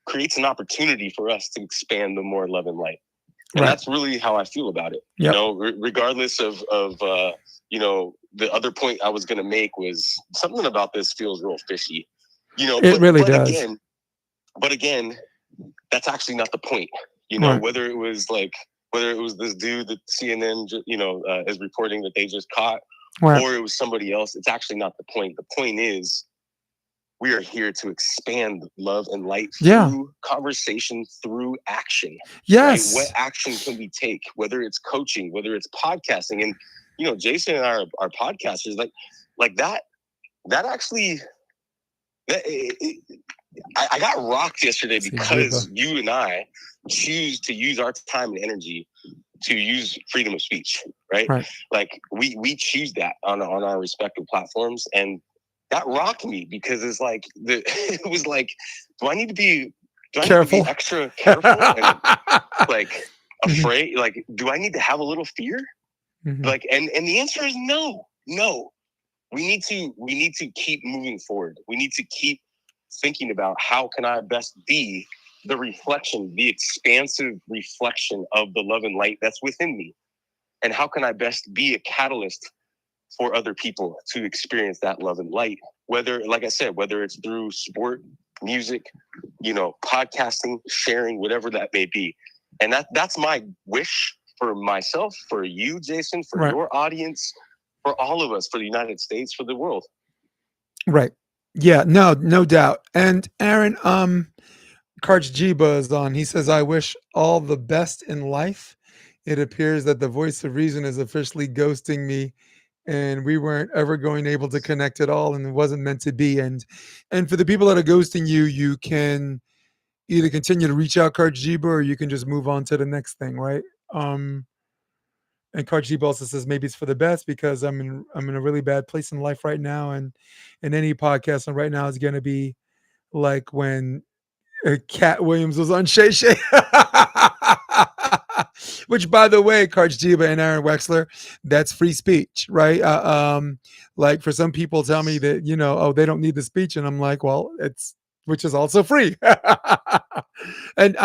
creates an opportunity for us to expand the more love and light. And Right. that's really how I feel about it. Yep. Regardless of the other point I was going to make was something about this feels real fishy, It really does. But again, that's actually not the point, Right. whether it was this dude that CNN, is reporting that they just caught, Right. or it was somebody else. It's actually not the point. The point is, we are here to expand love and light Yeah. through conversation, through action. Yes. Right? What action can we take? Whether it's coaching, whether it's podcasting, and Jason and I are podcasters. Like that. That actually, I got rocked yesterday because you and I choose to use our time and energy to use freedom of speech. Right? Like we choose that on our respective platforms, and that rocked me because it's like it was like, do I need to be Careful. extra careful and like afraid? Like, do I need to have a little fear? Mhm. Like, and the answer is no. We need to keep moving forward. We need to keep thinking about how can I best be the reflection, the expansive reflection of the love and light that's within me, and how can I best be a catalyst for other people to experience that love and light, whether, like I said, whether it's through sport, music, podcasting, sharing, whatever that may be. And that's my wish for myself, for you, Jason, for your audience, for all of us, for the United States, for the world. Right. Yeah, no doubt. And Aaron, Karch Jiba is on. He says, I wish all the best in life. It appears that the voice of reason is officially ghosting me, and we weren't ever going able to connect at all, and it wasn't meant to be. And for the people that are ghosting you, you can either continue to reach out, Karch Jiba, or you can just move on to the next thing, right? And Karch Jiba also says maybe it's for the best because I'm in a really bad place in life right now, and any podcast right now is going to be like when Cat Williams was on Shay Shay. Which, by the way, Karch Jiba and Aaron Wexler, that's free speech, right? Like for some people tell me that, oh, they don't need the speech. And I'm like, well, which is also free. And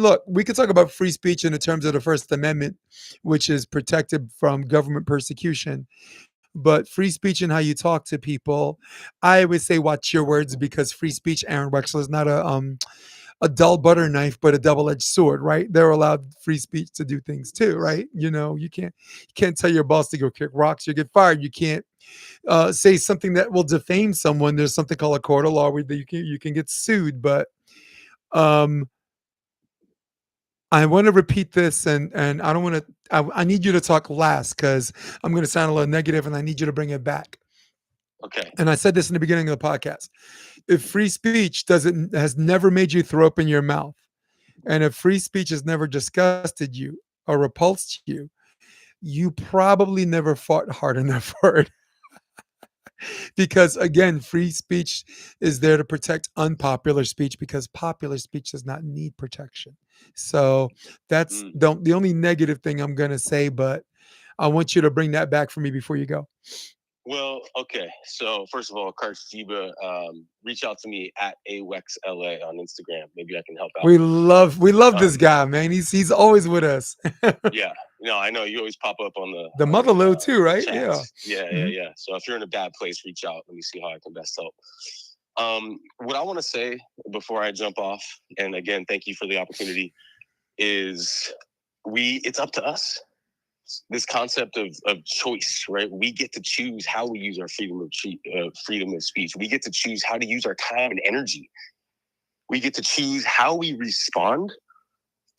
look, we could talk about free speech in the terms of the First Amendment, which is protected from government persecution. But free speech and how you talk to people, I always say watch your words, because free speech, Aaron Wexler, is not a dull butter knife, but a double-edged sword, right? They're allowed free speech to do things too, right? You can't tell your boss to go kick rocks, you get fired. You can't say something that will defame someone. There's something called a court of law where you can get sued. But I want to repeat this, and I don't want to. I need you to talk last because I'm going to sound a little negative, and I need you to bring it back. Okay. And I said this in the beginning of the podcast. If free speech has never made you throw up in your mouth, And if free speech has never disgusted you or repulsed you, you probably never fought hard enough for it. Because again, free speech is there to protect unpopular speech because popular speech does not need protection. So that's the only negative thing I'm going to say, but I want you to bring that back for me before you go. Well, okay. So first of all, Karchiba, reach out to me at awexla on Instagram. Maybe I can help out. We love this guy, man. He's always with us. Yeah. No, I know you always pop up on the motherlode too, right? Chats. Yeah. So if you're in a bad place, reach out. Let me see how I can best help. What I want to say before I jump off, and again, thank you for the opportunity, is it's up to us. This concept of choice, right? We get to choose how we use our freedom of speech. We get to choose how to use our time and energy. We get to choose how we respond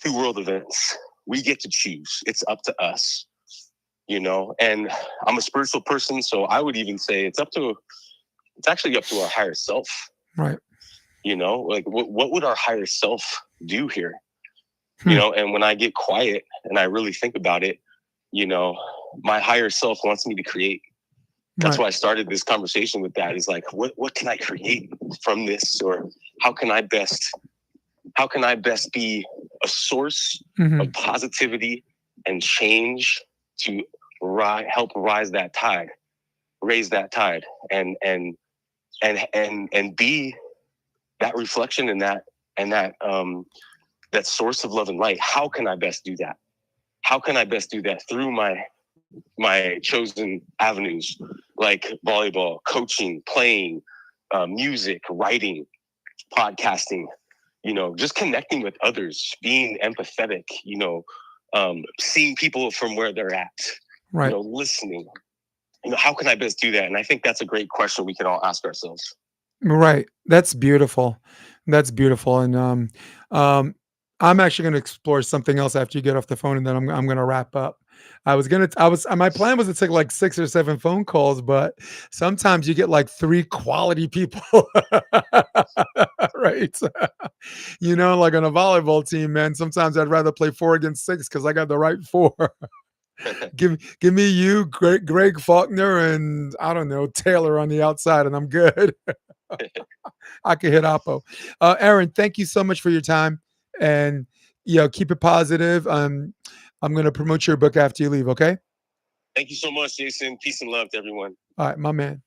to world events. We get to choose. It's up to us, and I'm a spiritual person. So I would even say it's actually up to our higher self. Right. Like what would our higher self do here? And when I get quiet and I really think about it, my higher self wants me to create. That's why I started this conversation with that. Is like, what can I create from this? Or how can I best be a source of positivity and change to help raise that tide, and be that reflection and that source of love and light. How can I best do that? How can I best do that through my chosen avenues, like volleyball, coaching, playing, music, writing, podcasting, just connecting with others, being empathetic, seeing people from where they're at, listening. How can I best do that? And I think that's a great question we can all ask ourselves. Right. That's beautiful. And I'm actually going to explore something else after you get off the phone, and then I'm going to wrap up. My plan was to take like 6 or 7 phone calls, but sometimes you get like 3 quality people, right? Like on a volleyball team, man, sometimes I'd rather play 4 against 6 because I got the right 4. Give me you, Greg Faulkner, and I don't know, Taylor on the outside, and I'm good. I can hit Oppo. Aaron, thank you so much for your time. And keep it positive. I'm going to promote your book after you leave. Okay. Thank you so much, Jason. Peace and love to everyone. All right, my man.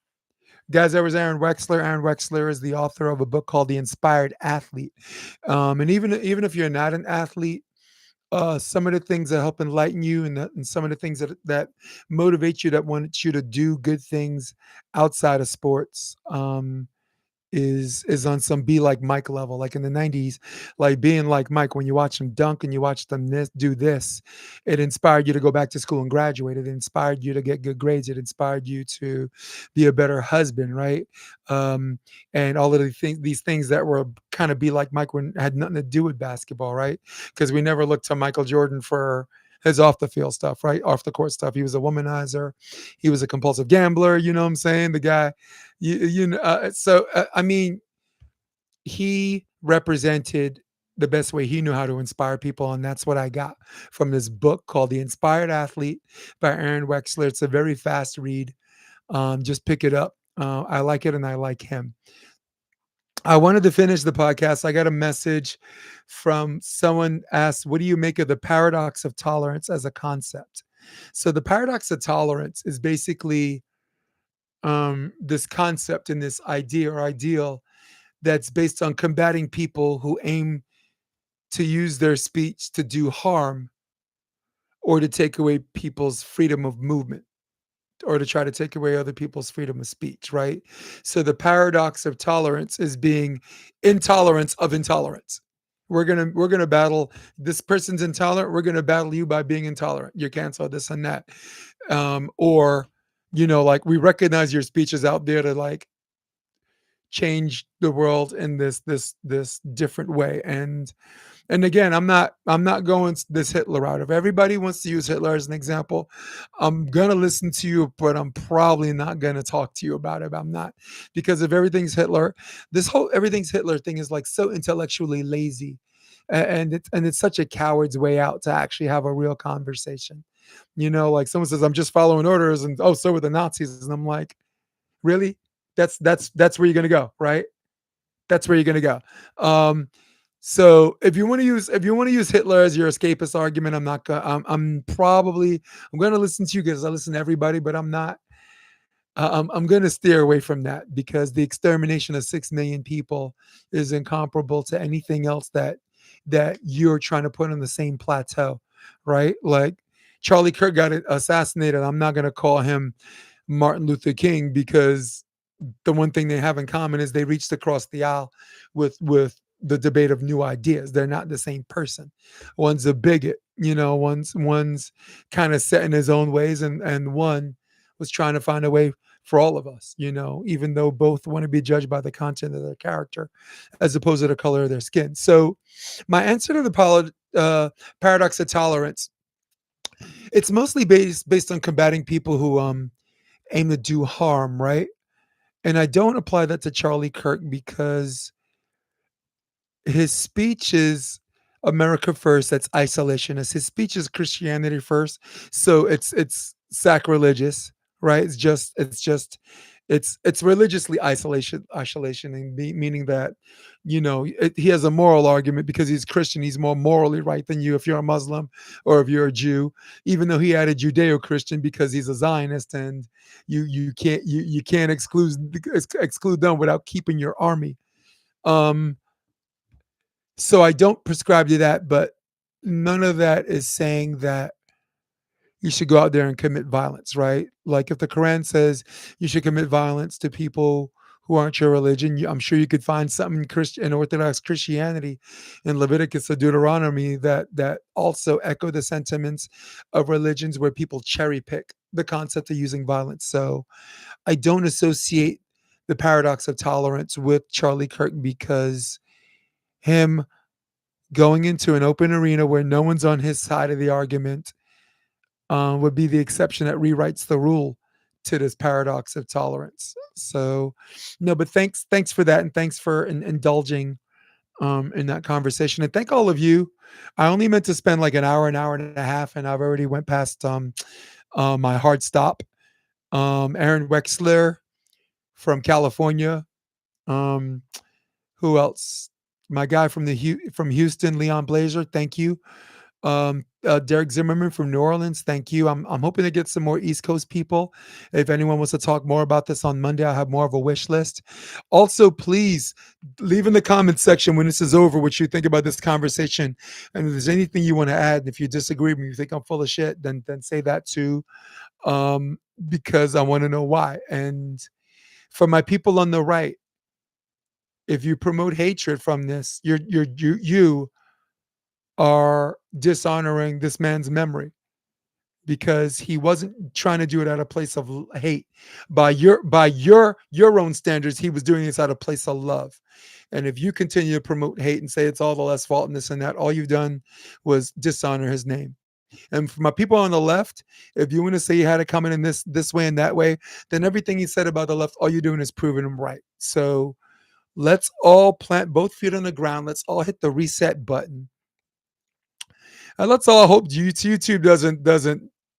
Guys, that was Aaron Wexler. Aaron Wexler is the author of a book called The Inspired Athlete. And even if you're not an athlete, some of the things that help enlighten you and some of the things that motivate you, that want you to do good things outside of sports, is on some be like Mike level, like in the 90s, like being like Mike. When you watch them dunk and you watch them do this, it inspired you to go back to school and graduate. It inspired you to get good grades. It inspired you to be a better husband, right? And all of these things that were kind of be like Mike had nothing to do with basketball, right? Because we never looked to Michael Jordan for his off the field stuff, right? Off the court stuff. He was a womanizer. He was a compulsive gambler. You know what I'm saying? The guy, I mean, he represented the best way he knew how to inspire people. And that's what I got from this book called The Inspired Athlete by Aaron Wexler. It's a very fast read. Just pick it up. I like it and I like him. I wanted to finish the podcast. I got a message from someone asked, what do you make of the paradox of tolerance as a concept? So the paradox of tolerance is basically this concept and this idea or ideal that's based on combating people who aim to use their speech to do harm or to take away people's freedom of movement, or to try to take away other people's freedom of speech, right? So the paradox of tolerance is being intolerance of intolerance. We're gonna battle, this person's intolerant, we're gonna battle you by being intolerant. You're canceled, this and that. Or, like, we recognize your speech is out there to like change the world in this different way. And again, I'm not going this Hitler route. If everybody wants to use Hitler as an example, I'm gonna listen to you, but I'm probably not gonna talk to you about it. I'm not, because if everything's Hitler, this whole everything's Hitler thing is like so intellectually lazy. And it's such a coward's way out to actually have a real conversation. Like someone says, "I'm just following orders," and oh, so were the Nazis, and I'm like, really? That's where you're gonna go, right? That's where you're gonna go. Um, so if you want to use Hitler as your escapist argument, I'm not gonna. I'm gonna listen to you because I listen to everybody, but I'm not. I'm going to steer away from that because the extermination of 6 million people is incomparable to anything else that you're trying to put on the same plateau, right? Like Charlie Kirk got assassinated. I'm not going to call him Martin Luther King because the one thing they have in common is they reached across the aisle with the debate of new ideas. They're not the same person. One's a bigot, one's kind of set in his own ways, and one was trying to find a way for all of us, even though both want to be judged by the content of their character as opposed to the color of their skin. So my answer to the paradox of tolerance, it's mostly based on combating people who aim to do harm, right? And I don't apply that to Charlie Kirk because his speech is America first. That's isolationist. His speech is Christianity first. So it's sacrilegious, right? It's religiously isolationing, meaning that he has a moral argument because he's Christian. He's more morally right than you if you're a Muslim or if you're a Jew. Even though he added Judeo-Christian because he's a Zionist, and you can't exclude them without keeping your army. So I don't prescribe to that, but none of that is saying that you should go out there and commit violence, right? Like if the Quran says you should commit violence to people who aren't your religion, I'm sure you could find something in Orthodox Christianity, in Leviticus or Deuteronomy that also echo the sentiments of religions where people cherry pick the concept of using violence. So I don't associate the paradox of tolerance with Charlie Kirk because him going into an open arena where no one's on his side of the argument would be the exception that rewrites the rule to this paradox of tolerance. So, no, but thanks for that, and thanks for indulging in that conversation, and thank all of you. I only meant to spend like an hour and a half, and I've already went past my hard stop. Aaron Wexler from California. Who else? My guy from from Houston, Leon Blazer. Thank you. Derek Zimmerman from New Orleans. Thank you. I'm hoping to get some more East Coast people. If anyone wants to talk more about this on Monday, I'll have more of a wish list. Also, please leave in the comments section when this is over what you think about this conversation. And if there's anything you want to add, and if you disagree with me, you think I'm full of shit, then say that too. Because I want to know why. And for my people on the right, if you promote hatred from this, you are dishonoring this man's memory, because he wasn't trying to do it out of place of hate. By your own standards, he was doing this out of place of love. And if you continue to promote hate and say it's all the less fault in this and that, all you've done was dishonor his name. And for my people on the left, if you want to say he had it coming in this way and that way, then everything he said about the left, all you're doing is proving him right. So let's all plant both feet on the ground. Let's all hit the reset button. And let's all hope YouTube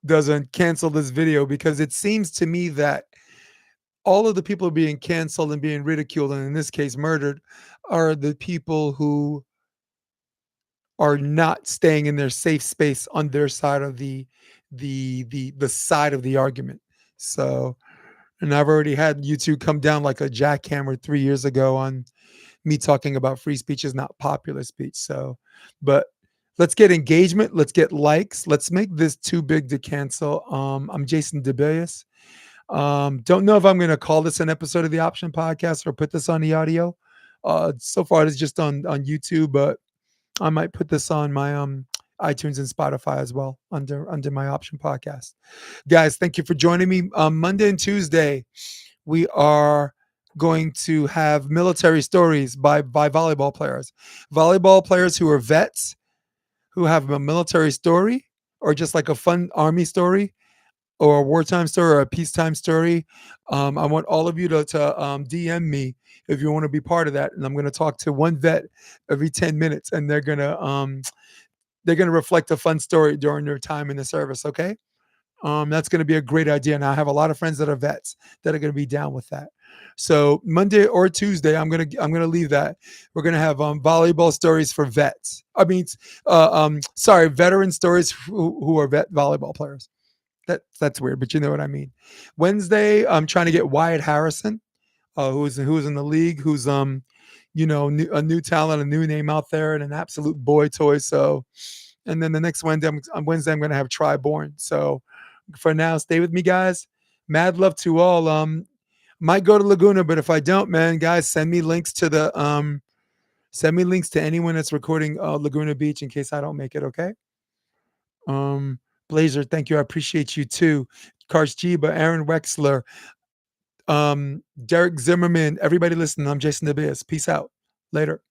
doesn't cancel this video, because it seems to me that all of the people being canceled and being ridiculed, and in this case murdered, are the people who are not staying in their safe space on their side of the side of the argument. So, and I've already had YouTube come down like a jackhammer 3 years ago on me talking about free speech is not popular speech. So, but let's get engagement. Let's get likes. Let's make this too big to cancel. I'm Jason DeBillius. Don't know if I'm going to call this an episode of the Option Podcast or put this on the audio. So far, it's just on YouTube, but I might put this on my iTunes and Spotify as well under my Option Podcast. Guys, thank you for joining me. Monday and Tuesday, we are going to have military stories by volleyball players who are vets, who have a military story, or just like a fun army story, or a wartime story, or a peacetime story. I want all of you to DM me if you want to be part of that. And I'm going to talk to one vet every 10 minutes, and they're going to reflect a fun story during their time in the service. Okay. That's going to be a great idea. And I have a lot of friends that are vets that are going to be down with that. So Monday or Tuesday, I'm gonna leave that. We're gonna have volleyball stories for vets. I mean, veteran stories who are vet volleyball players. That's weird, but you know what I mean. Wednesday, I'm trying to get Wyatt Harrison, who's in the league, who's a new talent, a new name out there, and an absolute boy toy. So, and then the next Wednesday, I'm going to have Tri-Born. So, for now, stay with me, guys. Mad love to all. Might go to Laguna, but if I don't, man, guys, send me links to anyone that's recording Laguna Beach in case I don't make it. Okay. Blazer, thank you. I appreciate you too. Karsh Jiba, Aaron Wexler, Derek Zimmerman, everybody listening. I'm Jason DeBias. Peace out. Later.